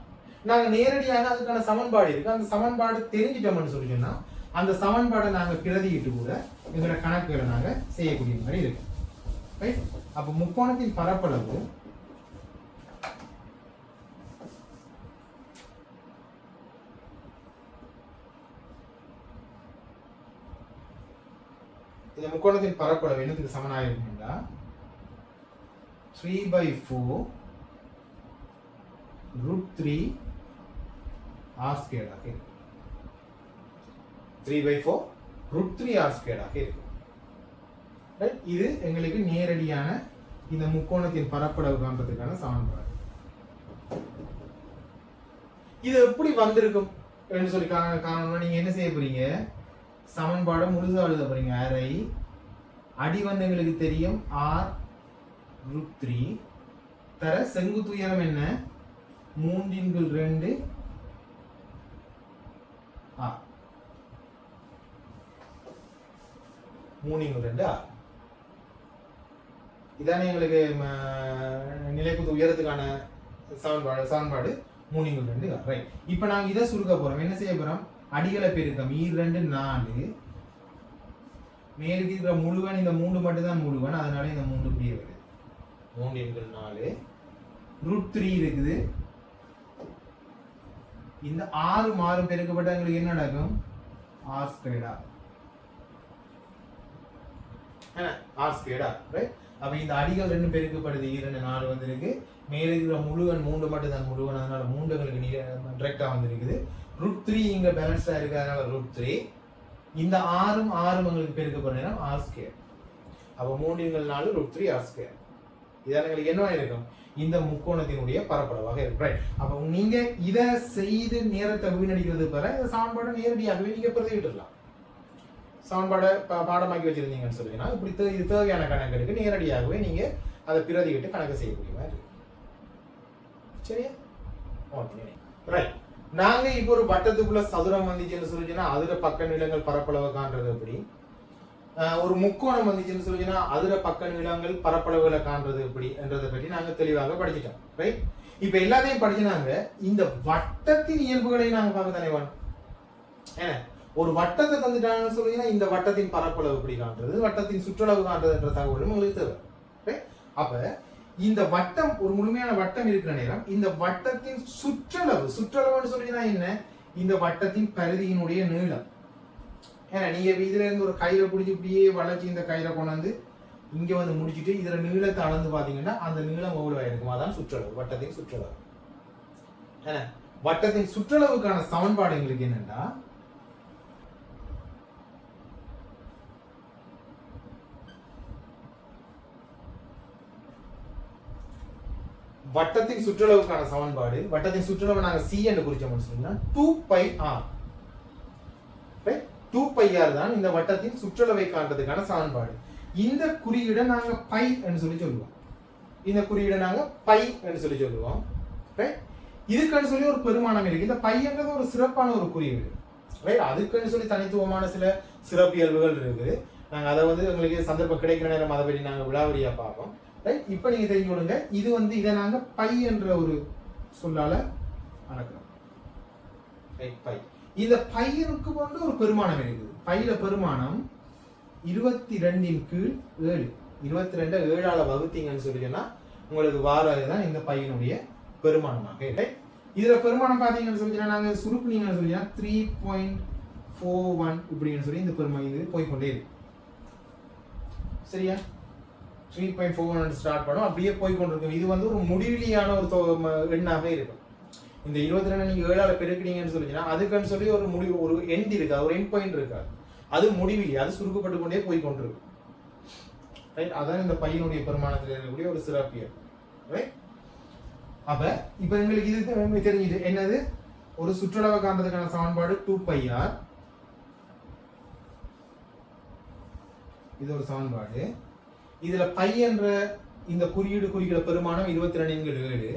நாங்க நேரடியாக அதுக்கான சமன்பாடு இருக்கு, அந்த சமன்பாடு தெரிஞ்சிட்டோம்னு சொல்லி சொன்னா அந்த சமன்பாடை நாங்க பிரதியிட்டு கூட எங்களோட கணக்குகளை நாங்க செய்யக்கூடிய மாதிரி இருக்கு. ரைட்? அப்ப முக்கோணத்தின் பரப்பளவு இந்த முக்கோணத்தின் பரப்பளவு என்னத்துக்கு சமனாக இருக்கும்னா 3/4√3 r² ஆக இருக்கும். 3/4√3 r² ஆக இருக்கும். இது எங்களுக்கு நேரடியான இந்த முக்கோணத்தின் பரப்பளவு காண்றதுக்கான சமன்பாடு. இது எப்படி வந்திருக்கும் என்று சொல்லி காரணம்னா நீங்க என்ன செய்ய போறீங்க, சமன்பாடு முழுசா எழுத போறீங்க. அரை அடி வந்து எங்களுக்கு தெரியும் r√3 தர செங்குத்து உயரம் என்ன 3x2 r. 3x2 r இதானே எங்களுக்கு நிலைக்குத்து உயரத்துக்கான சமன்பாடு 3x2 r. ரைட்? இப்போ நாங்க இதை சுருக்க போறோம். என்ன செய்ய போறோம், அடிகளை பெருக்கம் 2 4, மேலுக்கு இருக்கிற முழுவன் இந்த 3 மட்டும் தான் முழுவன், அதனால இந்த 3 இப்படியே வருது. 3x4 √3 இருக்குது. இந்த 6 மாறும் பெருக்கப்பட்ட எங்களுக்கு என்ன நடக்கும், r². r². ரைட்? அப்ப இந்த அடிகள் 2 பெருக்கப்படுது, 2 4 வந்திருக்கு. மேலே இருக்கிற முழுவன் 3 மட்டும் தான் முழுவன், அதனால 3 எங்களுக்கு டைரக்டா வந்திருக்குது. √3 இங்க பேலன்ஸ்டா இருக்கு, அதனால √3. இந்த 6 உங்களுக்கு பெருக்கப்படுற நேரம் r². அப்ப 3x4 √3 r². இதான் எங்களுக்கு என்னவா இருக்கும், இந்த முக்கோணத்தினுடைய பரப்பளவாக இருக்கு. ரைட்? அப்ப நீங்க இதை செய்து நேரத்தை வீணடிக்கிறது பெற இந்த சமன்பாடை நேரடியாகவே நீங்க பிரதிவிட்டுடலாம். சமன்பாடை பாடமாக்கி வச்சிருந்தீங்கன்னு சொல்லிங்கன்னா இப்படி இது தேவையான கணக்கு நேரடியாகவே நீங்க அதை பிரதிவிட்டு கணக்கு செய்யக்கூடிய மாதிரி இருக்கு. சரியா? ஓகே. ரைட்? நாங்க இப்போ ஒரு வட்டத்துக்குள்ள சதுரம் வந்துச்சுன்னு சொல்லிச்சுன்னா அதுல பக்க நீளங்கள் பரப்பளவு காண்றது எப்படி, ஒரு முக்கோணம் வந்துச்சுன்னு சொல்லிச்சுன்னா அதுல பக்க நீளங்கள் பரப்பளவுகளை காண்றது எப்படி என்றதை பற்றி நாங்க தெளிவாக படிச்சுட்டோம். ரைட்? இப்ப எல்லாத்தையும் படிச்சுனாங்க இந்த வட்டத்தின் இயல்புகளை நாங்க பார்க்க தானே வேணும். ஏன்னா ஒரு வட்டத்தை தந்துட்டாங்கன்னு சொல்லிங்கன்னா இந்த வட்டத்தின் பரப்பளவு எப்படி காண்றது, வட்டத்தின் சுற்றளவு காண்றதுன்ற தகவலும் உங்களுக்கு தேவை. ரைட்? அப்ப இந்த வட்டம் ஒரு முழுமையான வட்டம் இருக்கிற நேரம் இந்த வட்டத்தின் சுற்றளவுன்னு சொல்லினா என்ன, இந்த வட்டத்தின் பரிதியினுடைய நீளம். ஏன்னா நீங்க இதுல இருந்து ஒரு கையில பிடிச்சி இப்படியே வளைச்சி இந்த கையில கொண்டாந்து இங்க வந்து முடிச்சுட்டு இதுல நீளத்தை அளந்து பாத்தீங்கன்னா அந்த நீளம் எவ்வளவு ஆயிருக்கும், அதான் சுற்றளவு, வட்டத்தின் சுற்றளவு. ஏன்னா வட்டத்தின் சுற்றளவுக்கான சமன்பாடு எங்களுக்கு என்னன்னா வட்டத்தின் சுற்றளவுக்கான சமன்பாடு, வட்டத்தின் சுற்றளவு நாங்க c என்று குறிச்சோம்னு சொன்னா 2πr. 2πr தான் இந்த வட்டத்தின் சுற்றளவை காண்றதுக்கான சமன்பாடு. இந்த குறியீடை நாங்க பை என்று சொல்லி சொல்லுவோம். இந்த குறியீடை நாங்க பை என்று சொல்லி சொல்லுவோம். இதுக்குன்னு சொல்லி ஒரு பெருமானம் இருக்கு. இந்த பையன்றது ஒரு சிறப்பான ஒரு குறியீடு. ரைட்? அதுக்குன்னு சொல்லி தனித்துவமான சில சிறப்பியல்புகள் இருக்குது. நாங்க அதை வந்து உங்களுக்கு சந்தர்ப்பம் கிடைக்கிற நேரம் அதை பற்றி நாங்க விழாவரியா பார்ப்போம். ரைட்? இப்ப நீங்க தெரிஞ்சு கொடுங்க, இது வந்து இதை நாங்க பை என்ற ஒரு சொல்லால அளக்கிறோம். ரைட்? பை இந்த பையனுக்கு வந்து ஒரு பெருமானம் இருக்குது. பையில பெருமானம் 22 கீழ் 7. 22 7ஆல வகுத்தீங்கன்னு சொல்லிங்கன்னா உங்களுக்கு வாரதுதான் இந்த பையனுடைய பெருமானமாக. இதுல பெருமானம் பாத்தீங்கன்னு சொல்லிங்கன்னா நாங்க சுருக்குனீங்கன்னு சொல்லிங்கன்னா 3.41 இப்படின்னு சொல்லி இந்த பெருமானம் இது போய்கொண்டே இருக்கு. சரியா? 3.41 ஸ்டார்ட் பண்ணும், அப்படியே போய்கொண்டிருக்கும். இது வந்து ஒரு முடிவிலியான ஒரு எண்ணாக இருக்கும். இந்த 22 நீங்க 7ஆல பெருக்கினீங்கன்னு சொல்லிங்கன்னா அதுக்குன்னு சொல்லி ஒரு முடிவு, ஒரு எண்ட் இருக்காது, ஒரு எண்ட் பாயிண்ட் இருக்காது. அது முடிவிலி, அது சுருக்கப்பட்டு கொண்டே போய் கொண்டிருக்கும். ரைட்? அதான் இந்த பையனுடைய பெருமானத்தில் இருக்கக்கூடிய ஒரு சிறப்பியல். ரைட்? அப்ப இப்ப எங்களுக்கு இது தெரிஞ்சுது என்னது, ஒரு சுற்றளவை காண்றதுக்கான சமன்பாடு 2πr. இது ஒரு சமன்பாடு. இதுல பை என்ற இந்த குறியீடு குறிக்கிற பெருமானம் 22/7.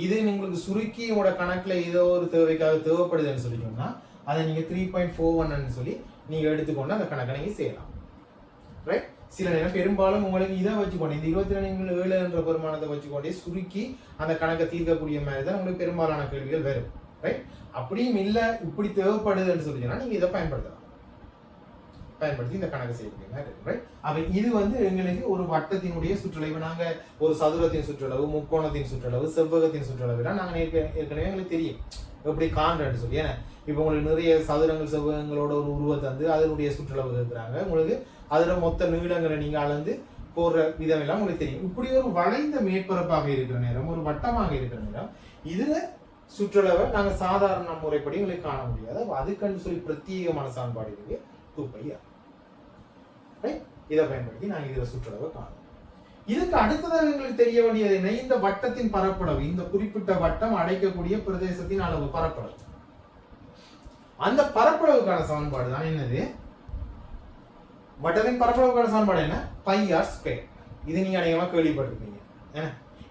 இது உங்களுக்கு சுருக்கி உங்களோட கணக்குல ஏதோ ஒரு தேவைக்காக தேவைப்படுதுன்னு சொல்லிக்கோங்கன்னா அதை நீங்க 3.41 சொல்லி நீங்க எடுத்துக்கொண்டு அந்த கணக்கை நீங்க செய்யலாம். ரைட்? சில நேரம் பெரும்பாலும் உங்களுக்கு இதை வச்சுக்கொண்டு இந்த 22/7 என்ற பெருமானத்தை வச்சுக்கொண்டே சுருக்கி அந்த கணக்கை தீர்க்கக்கூடிய மாதிரி தான் உங்களுக்கு பெரும்பாலான கேள்விகள் வரும். ரைட்? அப்படியும் இல்லை இப்படி தேவைப்படுதுன்னு சொல்லிங்கன்னா நீங்க இதை பயன்படுத்தி இந்த கணக்கு செய்யக்கூடிய மாதிரி. ரைட்? அப்ப இது வந்து எங்களுக்கு ஒரு வட்டத்தினுடைய சுற்றளவு, நாங்க ஒரு சதுரத்தின் சுற்றளவு, முக்கோணத்தின் சுற்றளவு, செவ்வகத்தின் சுற்றளவு நாங்க ஏற்கனவே எங்களுக்கு தெரியும் எப்படி காண்றேன்னு சொல்லி. ஏன்னா இப்ப உங்களுக்கு நிறைய சதுரங்கள் செவ்வகங்களோட ஒரு உருவத்தை வந்து அதனுடைய சுற்றளவு இருக்கிறாங்க, உங்களுக்கு அதுல மொத்த நீளங்களை நீங்க அளந்து போடுற விதம் எல்லாம் உங்களுக்கு தெரியும். இப்படி ஒரு வளைந்த மேற்பரப்பாக இருக்கிற நேரம், ஒரு வட்டமாக இருக்கிற நேரம், இதுல சுற்றளவை நாங்க சாதாரண முறைப்படி உங்களுக்கு காண முடியாது. அதுக்குன்னு சொல்லி பிரத்யேகமான சமன்பாடு இருக்கு 2πr. இதை பயன்படுத்தி நாங்க இதுல சுற்றளவை காணும். இதுக்கு அடுத்ததாக எங்களுக்கு தெரிய வேண்டியது என்ன, இந்த வட்டத்தின் பரப்பளவு, இந்த குறிப்பிட்ட வட்டம் அடைக்கக்கூடிய பிரதேசத்தின் அளவு பரப்பளவு. அந்த பரப்பளவுக்கான சமன்பாடு தான் என்னது, வட்டத்தின் பரப்பளவுக்கான சமன்பாடு என்ன, πr². இது நீங்க அநேகமா கேள்விப்பட்டிருப்பீங்க.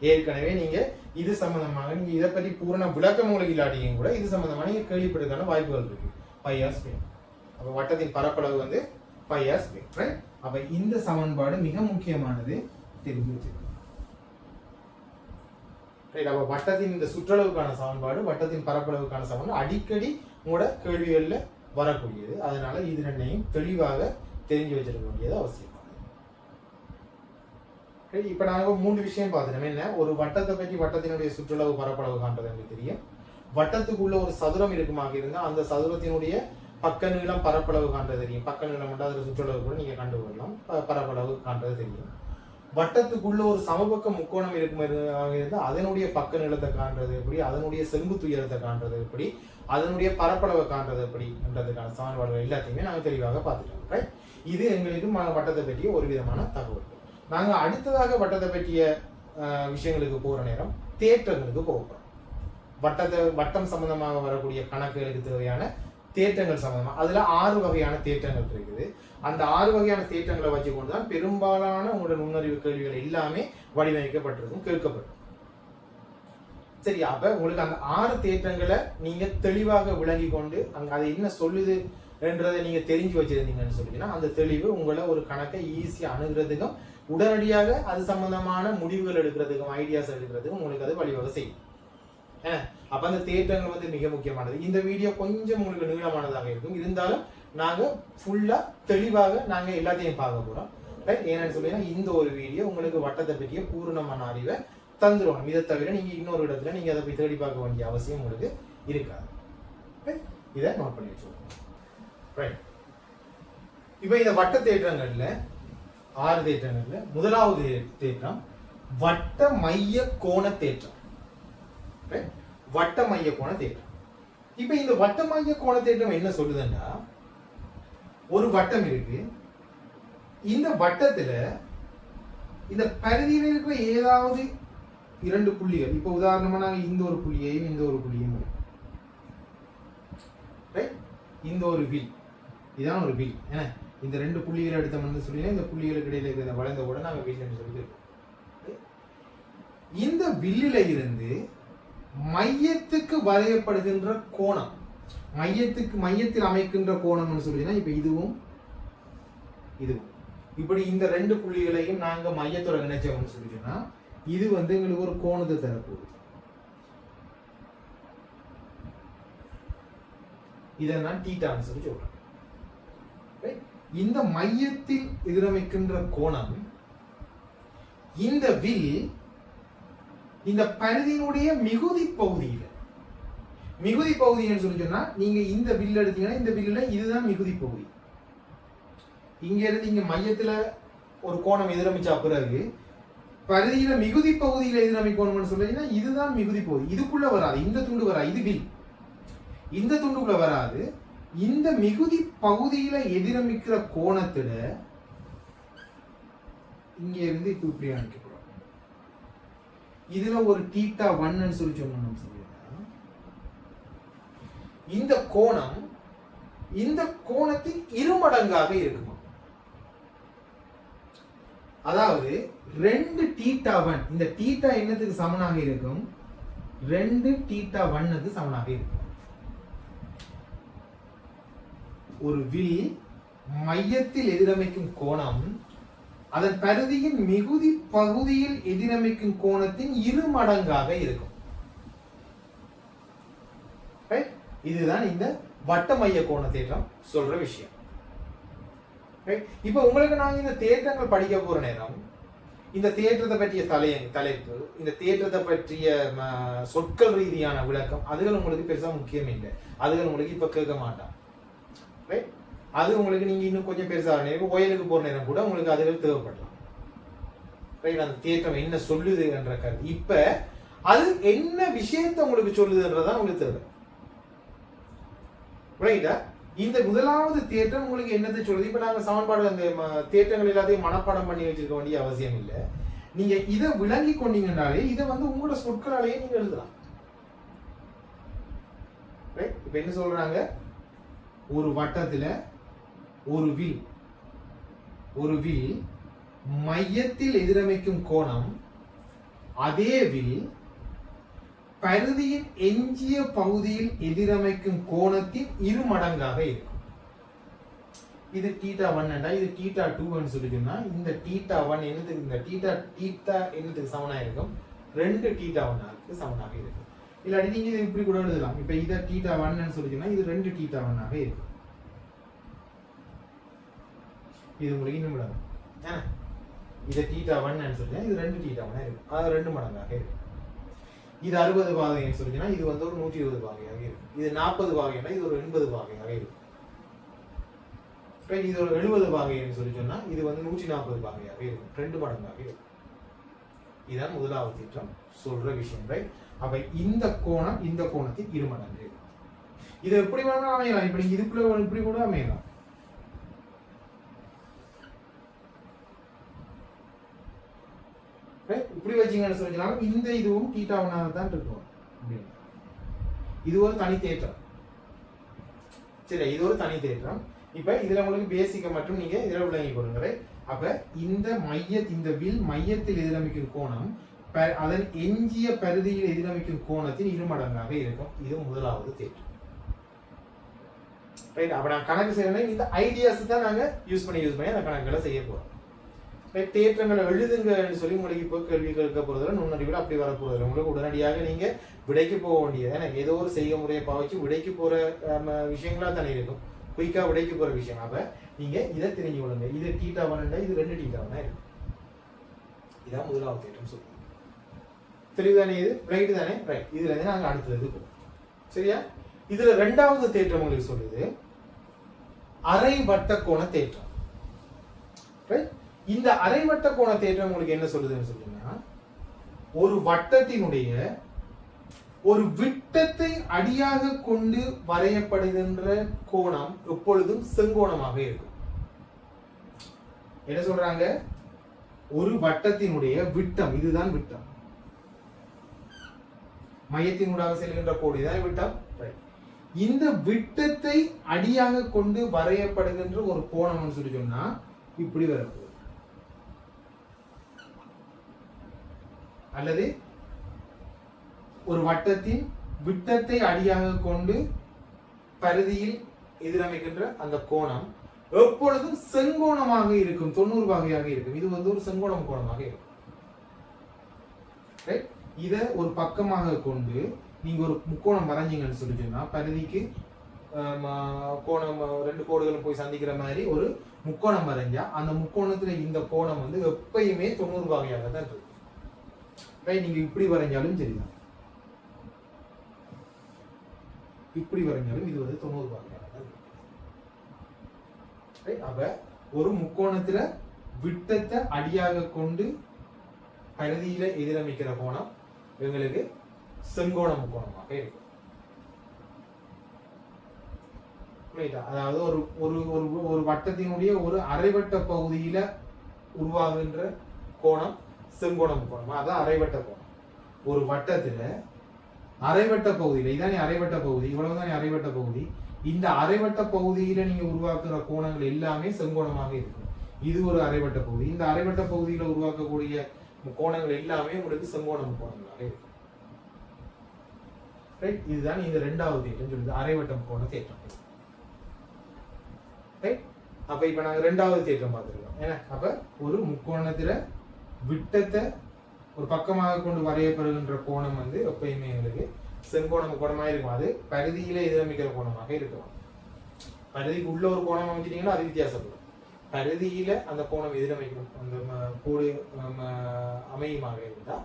ஏற்கனவே நீங்க இது சம்பந்தமாக நீங்க இதை பற்றி பூரண விளக்கம் உங்களுக்கு இல்லாட்டியும் கூட இது சம்பந்தமா நீங்க கேள்விப்படுறதுக்கான வாய்ப்புகள் இருக்கு. πr². அப்ப வட்டத்தின் பரப்பளவு வந்து πr². அப்ப இந்த சமன்பாடு மிக முக்கியமானது, தெரிஞ்சு வச்சிருக்கோம். அப்ப வட்டத்தின் இந்த சுற்றளவுக்கான சமன்பாடு, வட்டத்தின் பரப்பளவுக்கான சமன்பாடு அடிக்கடி உங்களோட கேள்விகள்ல வரக்கூடியது. அதனால இது ரெண்டையும் தெளிவாக தெரிஞ்சு வச்சிருக்க வேண்டியது அவசியம். இப்ப நாங்க 3 விஷயம் பார்த்துட்டோம். என்ன, ஒரு வட்டத்தை பற்றி வட்டத்தினுடைய சுற்றளவு பரப்பளவு காண்றது எனக்கு தெரியும். வட்டத்துக்குள்ள ஒரு சதுரம் இருக்குமாக இருந்தா அந்த சதுரத்தினுடைய பக்க நீளம் பரப்பளவு காண்றது தெரியும். பக்க நீளம் மட்டும் அதுல சுற்றளவு கூட நீங்க கண்டுகொள்ளலாம், பரப்பளவு காண்றது தெரியும். வட்டத்துக்குள்ள ஒரு சமபக்க முக்கோணம் இருக்குமா இருந்தா அதனுடைய பக்க நீளத்தை காண்றது எப்படி, அதனுடைய செங்குத்து உயரத்தை காண்றது எப்படி, அதனுடைய பரப்பளவை காண்றது எப்படி என்றதுக்கான சமன்பாடுகள் எல்லாத்தையுமே நாங்க தெளிவாக பார்த்துட்டோம். ரைட்? இது எங்களுக்கு வட்டத்தை பற்றிய ஒரு விதமான தகவல். நாங்க அடுத்ததாக வட்டத்தை பற்றிய விஷயங்களுக்கு போற நேரம் தேற்றங்களுக்கு போகிறோம். வட்டம் சம்பந்தமாக வரக்கூடிய கணக்குகளுக்கு தேவையான தேற்றங்கள் சம்பந்தமா அதுல 6 வகையான தேற்றங்கள் இருக்குது. அந்த 6 வகையான தேற்றங்களை வச்சுக்கொண்டுதான் பெரும்பாலான உங்களோட நுண்ணறிவு கேள்விகள் எல்லாமே வடிவமைக்கப்பட்டிருக்கும், கேட்கப்படும். சரி, அப்ப உங்களுக்கு அந்த 6 தேற்றங்களை நீங்க தெளிவாக விளங்கி கொண்டு அங்க அதை என்ன சொல்லுது என்றதை நீங்க தெரிஞ்சு வச்சிருந்தீங்கன்னு சொல்லிங்கன்னா அந்த தெளிவு உங்களை ஒரு கணக்கை ஈஸியா அணுகிறதுக்கும் உடனடியாக அது சம்பந்தமான முடிவுகள் எடுக்கிறதுக்கும் ஐடியாஸ் எடுக்கிறதுக்கும் உங்களுக்கு அது வழிவகை செய்யும். அப்ப அந்த தேற்றங்கள் வந்து மிக முக்கியமானது. இந்த வீடியோ கொஞ்சம் உங்களுக்கு நீளமானதாக இருக்கும், இருந்தாலும் நாங்க ஃபுல்லா தெளிவாக நாங்க எல்லாத்தையும் பார்க்க போறோம். ரைட்? ஏன்னு சொல்லினா இந்த ஒரு வீடியோ உங்களுக்கு வட்டத்தை பற்றிய பூரணமான அறிவை தந்துடும். இதை தவிர நீங்க இன்னொரு இடத்துல நீங்க அதை போய் தேடி பார்க்க வேண்டிய அவசியம் உங்களுக்கு இருக்காது. இதை நோட் பண்ணி வச்சுக்கோங்க. ரைட்? இப்ப இந்த வட்ட தேற்றங்கள்ல 6 தேற்றங்கள்ல முதலாவது தேற்றம் வட்ட மைய கோண தேற்றம். வட்ட மைய கோண தேற்றம். இப்ப இந்த வட்ட மைய கோண தேற்றம் என்ன சொல்லுதுன்னா, ஒரு வட்டம் இருக்கு, இந்த வட்டத்துல இந்த பரிதியில் இருக்கிற ஏதாவது 2 புள்ளிகள், இப்ப உதாரணமா நாங்க இந்த ஒரு புள்ளியையும் இந்த ஒரு புள்ளியும், இந்த ஒரு வில், இதான் ஒரு வில். இந்த 2 புள்ளிகளை எடுத்தோம்னு சொல்லி இந்த புள்ளிகளுக்கு இடையில இருக்கிற வளைந்த கூட நாங்க வில் என்று சொல்லி. இந்த வில்லில இருந்து மையத்துக்கு வரையப்படுகின்ற கோணம், மையத்தில் அமைக்கின்ற கோணம்னு சொல்லினா இப்ப இதுவும் இப்படி இந்த 2 புள்ளிகளையும் நாங்க மையத்தோட இணைச்சோம்னு சொல்லிட்டோம்னா இது வந்து எங்களுக்கு ஒரு கோணத்தை தரப்போகுது. இதை நான் தீட்டான்னு சொல்லி சொல்றேன். இந்த மையத்தில் எதிரமைக்கின்ற கோணம் இந்த வில் இந்த பரிதியினுடைய மிகுதி பகுதியில், மிகுதி பகுதின்னு சொல்லி சொன்னா நீங்க இந்த வில் எடுத்தீங்கன்னா இந்த வில்லுல இதுதான் மிகுதி பகுதி. இங்க இருந்து இங்க மையத்துல ஒரு கோணம் எதிரமைச்சா பிறகு பரிதியில மிகுதி பகுதியில எதிரமைக்கணும்னு சொல்றீங்கன்னா இதுதான் மிகுதி பகுதி. இதுக்குள்ள வராது, இந்த துண்டு வராது, இது வில், இந்த துண்டுக்குள்ள வராது. இந்த மிகுதி பகுதியில எதிரமைக்கிற கோணத்துல இங்க இருந்து இப்ப இப்படி அனுப்பிக்கிறோம். இதுல ஒரு தீட்டா 1 சொல்லி சொன்னோம். இந்த கோணம் இந்த கோணத்தின் இருமடங்காக இருக்குமா? அதாவது 2 தீட்டா 1, இந்த தீட்டா என்னத்துக்கு சமனாக இருக்கும்? 2 தீட்டா 1 சமனாக இருக்கும். ஒரு வில் மையத்தில் எதிரமைக்கும் கோணம் அதன் பரிதியின் மிகுதி பகுதியில் எதிரமைக்கும் கோணத்தின் இருமடங்காக இருக்கும். இதுதான் இந்த வட்ட மைய கோண தேற்றம் சொல்ற விஷயம். இப்ப உங்களுக்கு நாங்க இந்த தேற்றங்கள் படிக்க போற நேரம் இந்த தேற்றத்தை பற்றிய தலைப்பு, இந்த தேற்றத்தை பற்றிய சொற்கள் ரீதியான விளக்கம் அதுகள் உங்களுக்கு பெருசா முக்கியம் இல்லை. அதுகள் உங்களுக்கு இப்ப கேட்க மாட்டான். அது உங்களுக்கு நீங்க இன்னும் கொஞ்சம் பெருசாக நேரம் கோயிலுக்கு போற நேரம் கூட உங்களுக்கு அதுகள் தேவைப்படலாம். அந்த தேற்றம் என்ன சொல்லுது என்ற கருத்து, இப்ப அது என்ன விஷயத்தை உங்களுக்கு சொல்லுதுன்றதான் உங்களுக்கு தேவை. ரைட்டா? இந்த முதலாவது தேற்றம் உங்களுக்கு என்னத்தை சொல்லுது? இப்ப நாங்க சமன்பாடு அந்த தேற்றங்கள் எல்லாத்தையும் மனப்பாடம் பண்ணி வச்சிருக்க வேண்டிய அவசியம் இல்லை. நீங்க இதை விளங்கி கொண்டீங்கன்னாலே இதை உங்களோட சொற்களாலேயே நீங்க எழுதலாம். இப்ப என்ன சொல்றாங்க? ஒரு வட்டத்துல ஒரு வில் மையத்தில் எதிரமைக்கும் கோணம் அதே வில் பரிதியின் எஞ்சிய பகுதியில் எதிரமைக்கும் கோணத்தின் இருமடங்காக இருக்கும். இது தீட்டா 1 இது தீட்டா 2 சொல்லி சொன்னா இந்த தீட்டா 1 என்னதுக்கு, இந்த தீட்டா என்னதுக்கு சமனா இருக்கும்? 2 தீட்டா 1 சமனாக இருக்கும். இல்லாட்டி நீங்க இது இப்படி கூட எழுதலாம். இப்ப இதை தீட்டா 1 சொல்லி சொன்னா இது 2 தீட்டா 1 இருக்கும். இது உங்களுக்கு இன்னும் விடாது. இதை தீட்டா 1 சொல்லினா இது 2 தீட்டா 1 இருக்கும். அது 2 மடங்காக இருக்கும். இது 60 பாகைன்னு சொல்லிச்சுன்னா இது ஒரு 120 பாகையாக இருக்கும். இது 40 பாகைன்னா இது ஒரு 80 பாகையாக இருக்கும். இது ஒரு 70 பாகைன்னு சொல்லி சொன்னா இது 140 பாகையாக இருக்கும். 2 மடங்காக இருக்கும். இதுதான் முதலாவது தேற்றம் சொல்ற விஷயம். ரைட்? அப்ப இந்த கோணம் இந்த கோணத்தின் இருமடங்கு. இது எப்படி வேணாலும் அமையலாம். இப்ப நீங்க இதுக்குள்ள இப்படி கூட அமையலாம். இப்படி வச்சீங்கன்னு சொல்லிக்கலாம். இந்த இதுவும் தீட்டா 1 தான் இருக்கும். இது ஒரு தனி தேற்றம். சரி, இது ஒரு தனி தேற்றம். இப்ப இதுல உங்களுக்கு பேசிக்க மட்டும் நீங்க இதுல விளங்கி கொடுங்க. அப்ப இந்த வில் மையத்தில் எதிரமைக்கும் கோணம் அதன் எஞ்சிய பரிதியில் எதிரமைக்கும் கோணத்தின் இருமடங்காக இருக்கும். இது முதலாவது தேற்றம். ரைட்? அப்ப நான் கணக்கு செய்யணும். இந்த ஐடியாஸ் தான் நாங்க யூஸ் பண்ணி அந்த கணக்குகளை செய்ய போறோம். தேற்றங்களை எழுதுங்கன்னு சொல்லி உங்களுக்கு இப்போ கேள்வி கேட்க போறதுல நுண்ணறிவில் அப்படி வர போறதில்லை. உங்களுக்கு உடனடியாக நீங்க விடைக்கு போக வேண்டியது. ஏன்னா ஏதோ ஒரு செய்ய முறையை பாவிச்சு விடைக்கு போற விஷயங்களா தானே இருக்கும். குயிக்கா விடைக்கு போற விஷயம். அப்ப நீங்க இதை தெரிஞ்சு கொள்ளுங்க. இது தீட்டா 1 இது 2 தீட்டா 1 இருக்கும். இதான் முதலாவது தேற்றம் சொல்லுங்க. தெளிவுதானே? இது ரைட் தானே? ரைட். இதுல இருந்து நாங்க அடுத்தது போவோம். சரியா? இதுல 2வது தேற்றம் உங்களுக்கு சொல்லுது அரை வட்ட கோண தேற்றம். ரைட்? இந்த அரைவட்ட கோண தேற்றம் உங்களுக்கு என்ன சொல்லுதுன்னு சொல்லுங்கன்னா, ஒரு வட்டத்தினுடைய ஒரு விட்டத்தை அடியாக கொண்டு வரையப்படுகின்ற கோணம் எப்பொழுதும் செங்கோணமாக இருக்கும். என்ன சொல்றாங்க? ஒரு வட்டத்தினுடைய விட்டம், இதுதான் விட்டம், மையத்தினூடாக செல்கின்ற கோடு தான் விட்டம். இந்த விட்டத்தை அடியாக கொண்டு வரையப்படுகின்ற ஒரு கோணம்னு சொல்லி சொன்னா இப்படி வரப்போகுது. அல்லது ஒரு வட்டத்தின் விட்டத்தை அடியாக கொண்டு பரிதியில் எதிரமைக்கின்ற அந்த கோணம் எப்பொழுதும் செங்கோணமாக இருக்கும். 90 பாகையாக இருக்கும். இது ஒரு செங்கோணம் கோணமாக இருக்கும். இத ஒரு பக்கமாக கொண்டு நீங்க ஒரு முக்கோணம் வரைஞ்சீங்கன்னு சொல்லி சொன்னா பரிதிக்கு கோணம் ரெண்டு கோடுகளும் போய் சந்திக்கிற மாதிரி ஒரு முக்கோணம் வரைஞ்சா அந்த முக்கோணத்துல இந்த கோணம் வந்து எப்பயுமே 90 வகையாக தான் இருக்கு. ரைட், நீங்க இப்படி வரைஞ்சாலும் சரிதான், இப்படி வரைஞ்சாலும் இது வந்து 90 வகையாக தான் இருக்கு. ரைட், அப்ப ஒரு முக்கோணத்துல விட்டத்தை அடியாக கொண்டு பரிதியில எதிரமைக்கிற கோணம் எங்களுக்கு செங்கோண முக்கோணமாக இருக்கும். அதாவது ஒரு ஒரு ஒரு வட்டத்தினுடைய ஒரு அரைவட்ட பகுதியில உருவாகுகின்ற கோணம் செங்கோண முக்கோணம், அதான் அரைவட்ட கோணம். ஒரு வட்டத்துல அரைவட்ட பகுதியில, இதானே அரைவட்ட பகுதி, இவ்வளவுதானே அரைவட்ட பகுதி. இந்த அரைவட்ட பகுதியில நீங்க உருவாக்குற கோணங்கள் எல்லாமே செங்கோணமாக இருக்கும். இது ஒரு அரைவட்ட பகுதி, இந்த அரைவட்ட பகுதியில உருவாக்கக்கூடிய கோணங்கள் எல்லாமே உங்களுக்கு செங்கோண முக்கோணங்களாக இருக்கும். ரைட், இதுதான் இந்த இரண்டாவது தேற்றம் சொல்லுது, அரைவட்ட முக்கோண தேற்றம். ரைட், அப்ப இப்ப நாங்க இரண்டாவது தேற்றம் பார்த்துருக்கோம். ஏன்னா அப்ப ஒரு முக்கோணத்துல விட்டத்தை ஒரு பக்கமாக கொண்டு வரையப்படுகின்ற கோணம் வந்து எப்பயுமே எங்களுக்கு செங்கோண முக்கோணமாக இருக்கும். அது பரிதியில எதிரமைக்கிற கோணமாக இருக்கும். பரிதிக்கு உள்ள ஒரு கோணம் அமைச்சிட்டீங்கன்னா அது வித்தியாசப்படும். பரிதியில அந்த கோணம் எதிரமைக்கும் அந்த கோடு அமையுமாக இருந்தா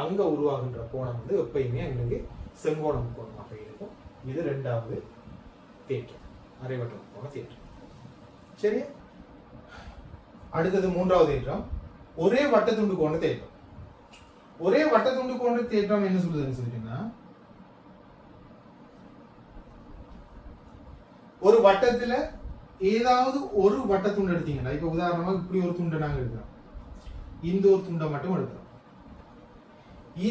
அங்க உருவாகின்ற கோணம் வந்து எப்பயுமே எங்களுக்கு செங்கோண முக்கோணமாக இருக்கும். இது இரண்டாவது தேற்றம், அரைவட்ட முக்கோண தேற்றம். சரி, அடுத்தது மூன்றாவது தேற்றம், ஒரே வட்டத்துண்டு கோண தேற்றம். ஒரே வட்டத்துண்டு கோண தேற்றம் என்ன சொல்லுதுன்னு சொல்லிட்டீங்கன்னா, ஒரு வட்டத்துல ஏதாவது ஒரு வட்டத்துண்டு எடுத்தீங்கன்னா, இப்ப உதாரணமா இப்படி ஒரு துண்டை நாங்க எடுக்கிறோம், இந்த ஒரு துண்டை மட்டும் எடுக்கிறோம்.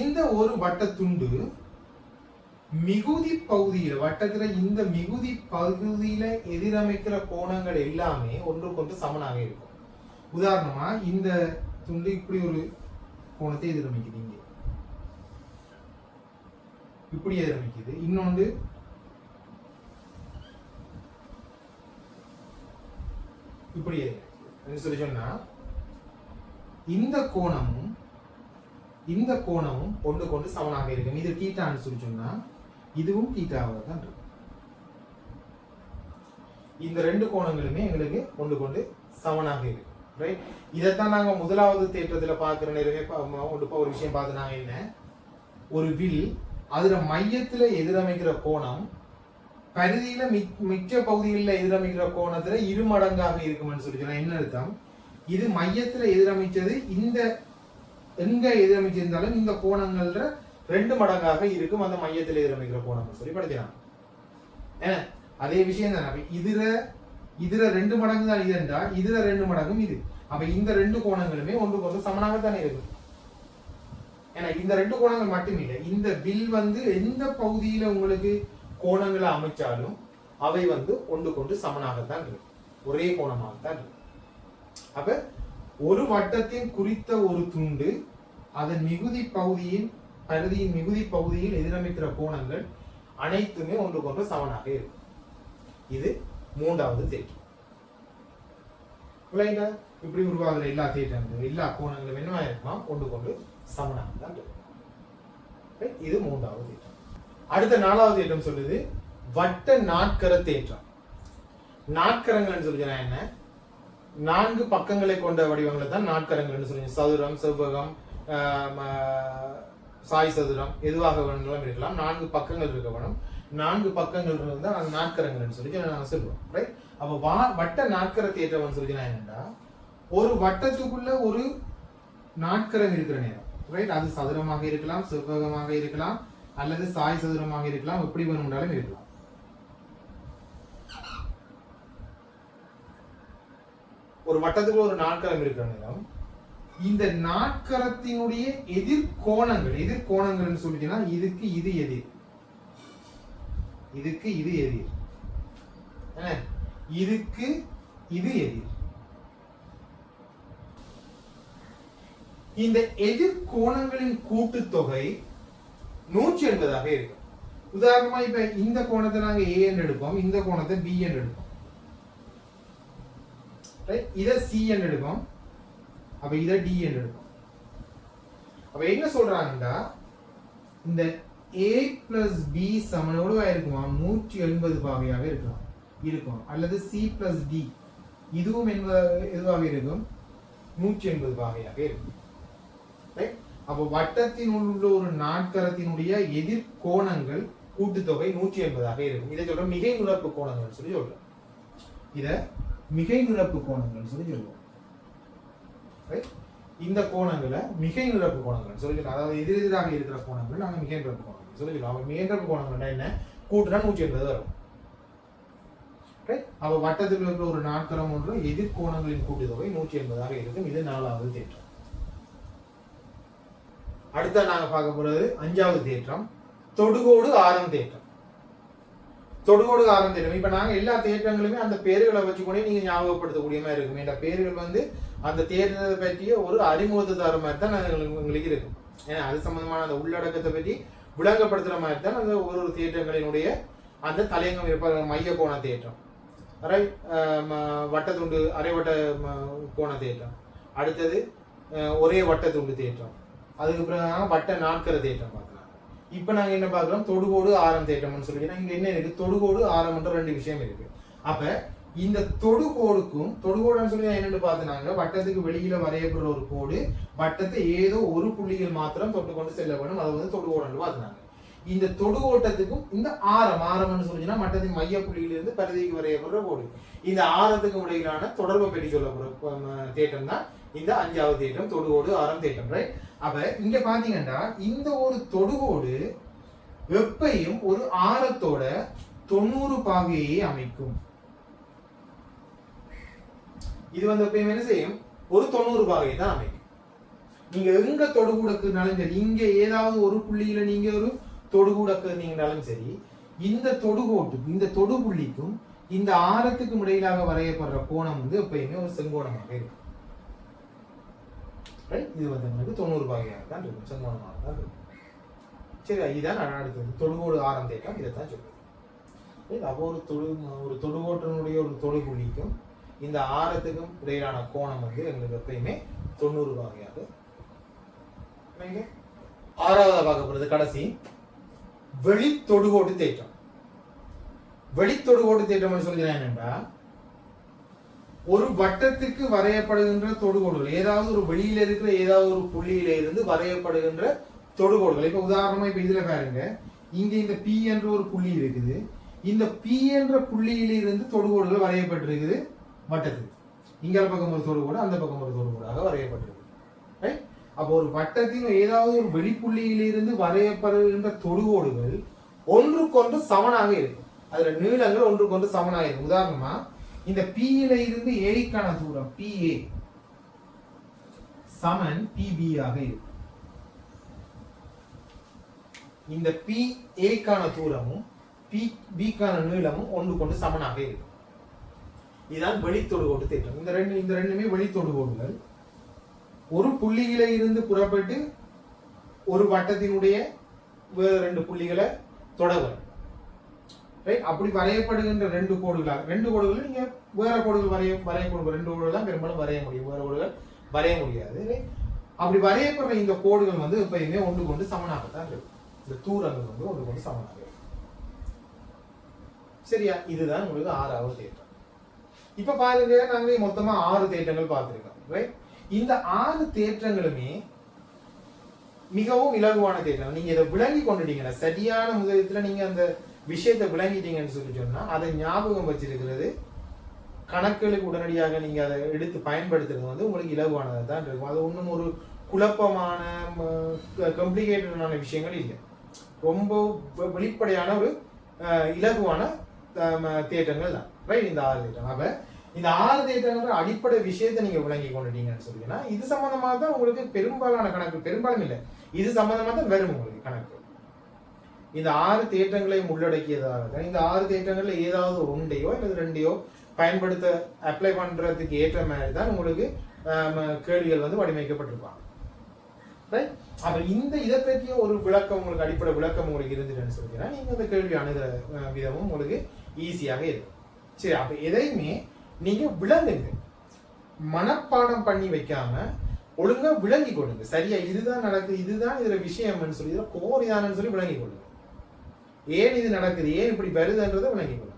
இந்த ஒரு வட்டத்துண்டு மிகுதி பகுதியில, வட்டத்துல இந்த மிகுதி பகுதியில எதிரமைக்கிற கோணங்கள் எல்லாமே ஒன்றுக்கொன்று சமனாக இருக்கும். உதாரணமா இந்த துண்டு இப்படி ஒரு கோணத்தை எதிரமைக்குது, இங்க இப்படி எதிரமைக்குது, இன்னொன்று இப்படி எதிரமைக்குது சொல்லி சொன்னா இந்த கோணமும் இந்த கோணமும் ஒன்றுக்கொண்டு சமனாக இருக்கும். இது தீட்டான்னு சொல்லி சொன்னா இதுவும் தீட்டாவாக தான் இருக்கும். இந்த ரெண்டு கோணங்களுமே எங்களுக்கு ஒன்றுக்கொண்டு சமனாக இருக்கும். ரைட், இதைத்தான் நாங்க முதலாவது தேற்றத்துல பார்க்கிற நேரமே ஒரு விஷயம் பார்த்து நாங்க என்ன, ஒரு வில் அதுல மையத்துல எதிரமைக்கிற கோணம் பரிதியில மிச்ச பகுதிகளில் எதிரமைக்கிற கோணத்துல இருமடங்காக இருக்கும்னு சொல்லி சொன்னா என்ன அர்த்தம், இது மையத்துல எதிரமைச்சது இந்த எங்க எதிரமைச்சிருந்தாலும் இந்த கோணங்கள்ல 2 மடங்காக இருக்கும் அந்த மையத்தில் எதிரமைக்கிற கோணம் சொல்லி படிக்கலாம். ஏன்னா அதே விஷயம் தானே, இதுல 2 மடங்கு தான் இதுண்டா, இதுல 2 மடங்கும் இது. அப்ப இந்த 2 கோணங்களுமே ஒன்றுக்கொன்று சமனாகத்தானே இருக்கும். ஏன்னா இந்த 2 கோணங்கள் மட்டும் இல்லை, இந்த வில் வந்து எந்த பகுதியில உங்களுக்கு கோணங்களை அமைச்சாலும் அவை வந்து ஒன்றுக்கொண்டு சமனாகத்தான் இருக்கும், ஒரே கோணமாகத்தான் இருக்கும். அப்ப ஒரு வட்டத்தின் குறித்த ஒரு துண்டு அதன் மிகுதி பகுதியின் பரிதியின் மிகுதி பகுதியில் எதிரமைக்கிற கோணங்கள் அனைத்துமே ஒன்றுக்கொன்று சமனாக இருக்கும். இது மூன்றாவது தேற்றம். இப்படி உருவாகிற எல்லா தேற்றங்களும் எல்லா கோணங்களும் என்னவா இருக்குமா, ஒன்றுக்கொண்டு சமனாக தான் இருக்கும். இது மூன்றாவது தேற்றம். அடுத்த நாலாவது தேற்றம் சொல்லுது வட்ட நாட்கர தேற்றம். நாட்கரங்கள் சொல்லுங்க என்ன, 4 பக்கங்களை கொண்ட வடிவங்களை தான் நாட்கரங்கள் சொல்லுங்க. சதுரம், செவ்வகம், சாய் சதுரம் எதுவாக வேணாலும் இருக்கலாம். 4 பக்கங்கள் இருக்க வேணும். 4 பக்கங்கள் இருந்தா அது நாட்கரங்கள் சொல்லி நாங்க சொல்லுவோம். ரைட், அப்ப வட்ட நாட்கர தேற்றம் சொல்லி என்னன்னா, ஒரு வட்டத்துக்குள்ள ஒரு நாட்கரம் இருக்கிற நேரம். ரைட், அது சதுரமாக இருக்கலாம், செவ்வகமாக இருக்கலாம், அல்லது சாய் சதுரமாக இருக்கலாம், எப்படி வேணும்னாலும் இருக்கலாம். ஒரு வட்டத்துக்குள்ள ஒரு நாட்கரம் இருக்கிற நேரம், இந்த நாட்கரத்தினுடைய எதிர்கோணங்கள் சொல்லிட்டீங்கன்னா இதுக்கு இது எதிர், இதுக்கு இது எதிர், இதுக்கு இது எதிர். இந்த எதிர்கோணங்களின் கூட்டுத்தொகை 180 இருக்கும். உதாரணமா இப்ப இந்த கோணத்தை நாங்க A என்று எடுப்போம், இந்த கோணத்தை B என்று எடுப்போம், இத C என்று எடுப்போம், அப்ப இத D என்று எடுப்போம். அப்ப என்ன சொல்றாங்கன்னா, இந்த a பிளஸ் பி சமன் எவ்வளவு இருக்குமா 180 பாகையாக இருக்கலாம் இருக்கும். அல்லது c பிளஸ் d இதுவும் எதுவாக இருக்கும் 180 பாகையாக இருக்கும். அப்போ வட்டத்தின் உள்ள ஒரு நாட்கரத்தினுடைய எதிர் கோணங்கள் கூட்டுத்தொகை 180ஆக இருக்கும். இதை சொல்றோம் மிகை நிரப்பு கோணங்கள் சொல்லி சொல்றோம். இத மிகை நிரப்பு கோணங்கள் சொல்லி சொல்லுவோம். இந்த கோணங்களை மிகை நிரப்பு கோணங்கள் சொல்லி, அதாவது எதிரெதிராக இருக்கிற கோணங்கள் நாங்கள் மிகை நிரப்பு கோணங்கள் சொல்லி சொல்லுவோம். மிகை நிரப்பு கோணங்கள் என்ன கூட்டுனா 180 வரும். அப்ப வட்டத்தில் இருக்கிற ஒரு நாட்கரம் ஒன்று எதிர்கோணங்களின் கூட்டுத்தொகை 180ஆக இருக்கும். இது 4வது தேற்றம். அடுத்த நாங்க பார்க்க போறது 5வது தேற்றம், தொடுகோடு ஆரம் தேற்றம். தொடுகோடு ஆரம் தேற்றம். இப்ப நாங்க எல்லா தேற்றங்களுமே அந்த பேர்களை வச்சுக்கொண்டே நீங்க ஞாபகப்படுத்தக்கூடிய மாதிரி இருக்கும். இந்த பேர்கள் வந்து அந்த தேற்றத்தை பற்றிய ஒரு அறிமுகத்தை தர மாதிரி தான் எங்களுக்கு இருக்கும். ஏன்னா அது சம்பந்தமான அந்த உள்ளடக்கத்தை பற்றி விளங்கப்படுத்துற மாதிரி தான் அந்த ஒரு தேற்றங்களினுடைய அந்த தலையங்கம் இருப்ப. மைய கோண தேற்றம், வட்டத்துண்டு அரைவட்ட கோண தேற்றம், அடுத்தது ஒரே வட்டத்துண்டு தேற்றம், அதுக்கு பிறகு வட்ட நாட்கர தேற்றம் பார்க்கலாம். இப்ப நாங்க என்ன பார்க்கிறோம், தொடுகோடு ஆரம் தேற்றம்னு சொல்லி. இங்க என்ன இருக்கு, தொடுகோடு ஆரம்ன்ற 2 விஷயம் இருக்கு. அப்ப இந்த தொடுகோடுக்கும், தொடுகோடுன்னு சொல்லி என்னன்னு பார்த்தாங்க, வட்டத்துக்கு வெளியில வரையப்படுற ஒரு கோடு வட்டத்தை ஏதோ ஒரு புள்ளிகள் மாத்திரம் தொட்டுக்கொண்டு செல்ல வேணும். அதை வந்து தொடுகோடுன்னு பார்த்தாங்க. இந்த தொடுகோட்டத்துக்கும் இந்த ஆரம்னு சொல்லிச்சுன்னா வட்டத்தின் மைய புள்ளியிலிருந்து பரிதிக்கு வரையப்படுற கோடு, இந்த ஆரத்துக்கும் இடையிலான தொடர்பை பற்றி சொல்லப்படுற தேற்றம் தான் இந்த 5வது தேற்றம், தொடுகோடு ஆரம் தேற்றம். ரைட். அப்ப இங்க பாத்தீங்கன்னா இந்த ஒரு தொடுகோடு எப்பையும் ஒரு ஆரத்தோட 90 பாகையை அமைக்கும். இது வந்து எப்பயும் என்ன செய்யும், ஒரு 90 பாகையை தான் அமைக்கும். நீங்க எங்க தொடுகூடக்குனாலும் சரி, இங்க ஏதாவது ஒரு புள்ளியில நீங்க ஒரு தொடுகூடக்குனாலும் சரி, இந்த தொடுகோட்டுக்கும் இந்த தொடுபுள்ளிக்கும் இந்த ஆரத்துக்கும் இடையிலாக வரையப்படுற கோணம் வந்து எப்பயுமே ஒரு செங்கோணமாக இருக்கும். இது வந்து உங்களுக்கு 90 பாகையாக தான் இருக்கும், செங்கோணமாக தான் இருக்கும். சரி, இதுதான் அடுத்தது தொடுகோடு ஆரம் தேற்றம். இதைத்தான் சொல்லுது. அப்போ ஒரு தொடுகோட்டினுடைய ஒரு தொடுபுள்ளிக்கும் இந்த ஆரத்துக்கும் இடையிலான கோணம் வந்து எங்களுக்கு எப்பயுமே 90 பாகையாக. 6வது பார்க்க போறது கடைசி வெளி தொடுகோடு தேற்றம். வெளி தொடுகோடு தேற்றம் சொல்லுகிறேன் என்னென்றா, ஒரு வட்டத்துக்கு வரையப்படுகின்ற தொடுகோடுகள், ஏதாவது ஒரு வெளியில இருக்கிற ஏதாவது ஒரு புள்ளியில இருந்து வரையப்படுகின்ற தொடுகோடுகள். இப்ப உதாரணமா இப்ப இதுல பாருங்க, இங்க இந்த பி என்ற ஒரு புள்ளி இருக்குது. இந்த பி என்ற புள்ளியில இருந்து தொடுகோடுகள் வரையப்பட்டிருக்குது வட்டத்துக்கு. இங்க பக்கம் ஒரு தொடுகோடு, அந்த பக்கம் ஒரு தொடுகோடாக வரையப்பட்டிருக்கு. அப்போ ஒரு வட்டத்தின் ஏதாவது ஒரு வெளிப்புள்ளியிலிருந்து வரையப்படுகின்ற தொடுகோடுகள் ஒன்றுக்கொன்று சமனாக இருக்கும். அதுல நீளங்கள் ஒன்றுக்கொன்று சமனாக இருக்கும். உதாரணமா இந்த P ல இருந்து ஏக்கான தூரம் PA சமன் PB ஆக இருக்கும். இந்த PA கான தூரமும் PB கான நீளமும் ஒன்றுக்கொன்று சமனாக இருக்கும். இதுதான் வெளி தொடுகோடு தேற்றம். இந்த ரெண்டுமே வெளி தொடுகோடுகள். ஒரு புள்ளியில இருந்து புறப்பட்டு ஒரு வட்டத்தினுடைய வேறு 2 புள்ளிகளை தொடரும். ரைட். அப்படி வரையப்படுகின்ற 2 கோடுகள் நீங்க வேற கோடுகள் வரையக்கூடிய 2 கோடுகள் தான் பெரும்பாலும் வரைய முடியும், வேற கோடுகள் வரைய முடியாது. அப்படி வரையப்படுற இந்த கோடுகள் வந்து எப்பயுமே ஒன்றுக்கொண்டு சமனாகத்தான் இருக்கும். இந்த தூரங்கள் வந்து ஒன்றுக்கொண்டு சமனாக இருக்கும். சரியா? இதுதான் உங்களுக்கு 6வது தேற்றம். இப்ப பாருங்க, நாங்க மொத்தமா 6 தேற்றங்கள் பார்த்திருக்கோம். ரைட். இந்த 6 தேற்றங்களுமே மிகவும் இலகுவான தேற்றம். நீங்க இதை விளங்கி கொண்டுட்டீங்கன்னா, சரியான முதலத்துல நீங்க அந்த விஷயத்தை விளங்கிட்டீங்கன்னு சொல்லி சொன்னா, அதை ஞாபகம் வச்சிருக்கிறது, கணக்குகளுக்கு உடனடியாக நீங்க அதை எடுத்து பயன்படுத்துறது வந்து உங்களுக்கு இலகுவானதாக தான் இருக்கும். அது ஒன்றும் ஒரு குழப்பமான காம்ப்ளிகேட்டடான விஷயங்கள் இல்லை. ரொம்ப வெளிப்படையான ஒரு இலகுவான தேற்றங்கள் தான். ரைட். இந்த 6 தேற்றம். அப்ப இந்த 6 தேற்றங்கள் அடிப்படை விஷயத்தை நீங்க விளங்கி கொண்டுட்டீங்கன்னு சொல்லிங்கன்னா, இது சம்பந்தமா தான் உங்களுக்கு பெரும்பாலான கணக்கு, பெரும்பாலும் இல்லை, இது சம்பந்தமா தான் வரும் உங்களுக்கு கணக்கு. இந்த 6 தேற்றங்களையும் உள்ளடக்கியதாக தான். இந்த 6 தேற்றங்கள்ல ஏதாவது ஒன்றையோ அல்லது 2ஐயோ பயன்படுத்த அப்ளை பண்றதுக்கு ஏற்ற மாதிரி தான் உங்களுக்கு கேள்விகள் வந்து வடிவமைக்கப்பட்டிருப்பாங்க. ரைட். அப்ப இதை பற்றிய ஒரு விளக்கம் உங்களுக்கு, அடிப்படை விளக்கம் உங்களுக்கு இருந்துச்சுன்னு சொல்லிங்கன்னா, நீங்க அந்த கேள்வி அணுகிற விதமும் உங்களுக்கு ஈஸியாக இருக்கும். சரி. அப்ப எதையுமே நீங்க விளங்குங்க, மனப்பாடம் பண்ணி வைக்காம ஒழுங்கா விளங்கி கொள்ளுங்க. சரியா இதுதான் நடக்குது, இதுதான் இதுல விஷயம்னு சொல்லி கோரிதானு சொல்லி விளங்கி கொள்ளுங்க. ஏன் இது நடக்குது, ஏன் இப்படி வருதுன்றதை விளங்கி கொள்ளுங்க.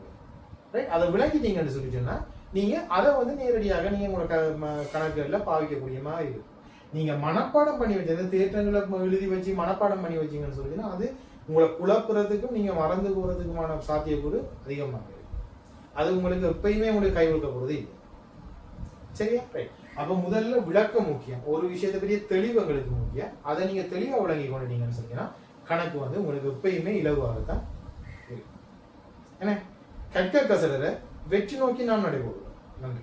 ரைட்? அதை விளங்கிட்டீங்கன்னு சொல்லி சொன்னா நீங்க அதை வந்து நேரடியாக நீங்க உங்களோட கணக்குகளில் பாவிக்கக்கூடிய மாதிரி இருக்கும். நீங்க மனப்பாடம் பண்ணி வச்சு தேற்றங்களை எழுதி வச்சு மனப்பாடம் பண்ணி வச்சீங்கன்னு சொல்லிச்சுன்னா அது உங்களை குழப்புறதுக்கும் நீங்க மறந்து போறதுக்குமான சாத்தியக்கூறு அதிகமாக இருக்கு. அது உங்களுக்கு எப்பயுமே உங்களுக்கு கை கொடுக்க போறது இல்லை. சரியா? ரைட். அப்ப முதல்ல விளக்கம் முக்கியம். ஒரு விஷயத்தை பற்றிய தெளிவு எங்களுக்கு முக்கியம். அதை நீங்க தெளிவா விளங்கி கொண்டுட்டீங்கன்னு சொன்னீங்கன்னா கணக்கு வந்து உங்களுக்கு எப்பயுமே இலகுவாகத்தான் இருக்கு. என்ன கற்க கசடரை வெற்றி நோக்கி நாம் நடைபெறுவோம். நன்றி.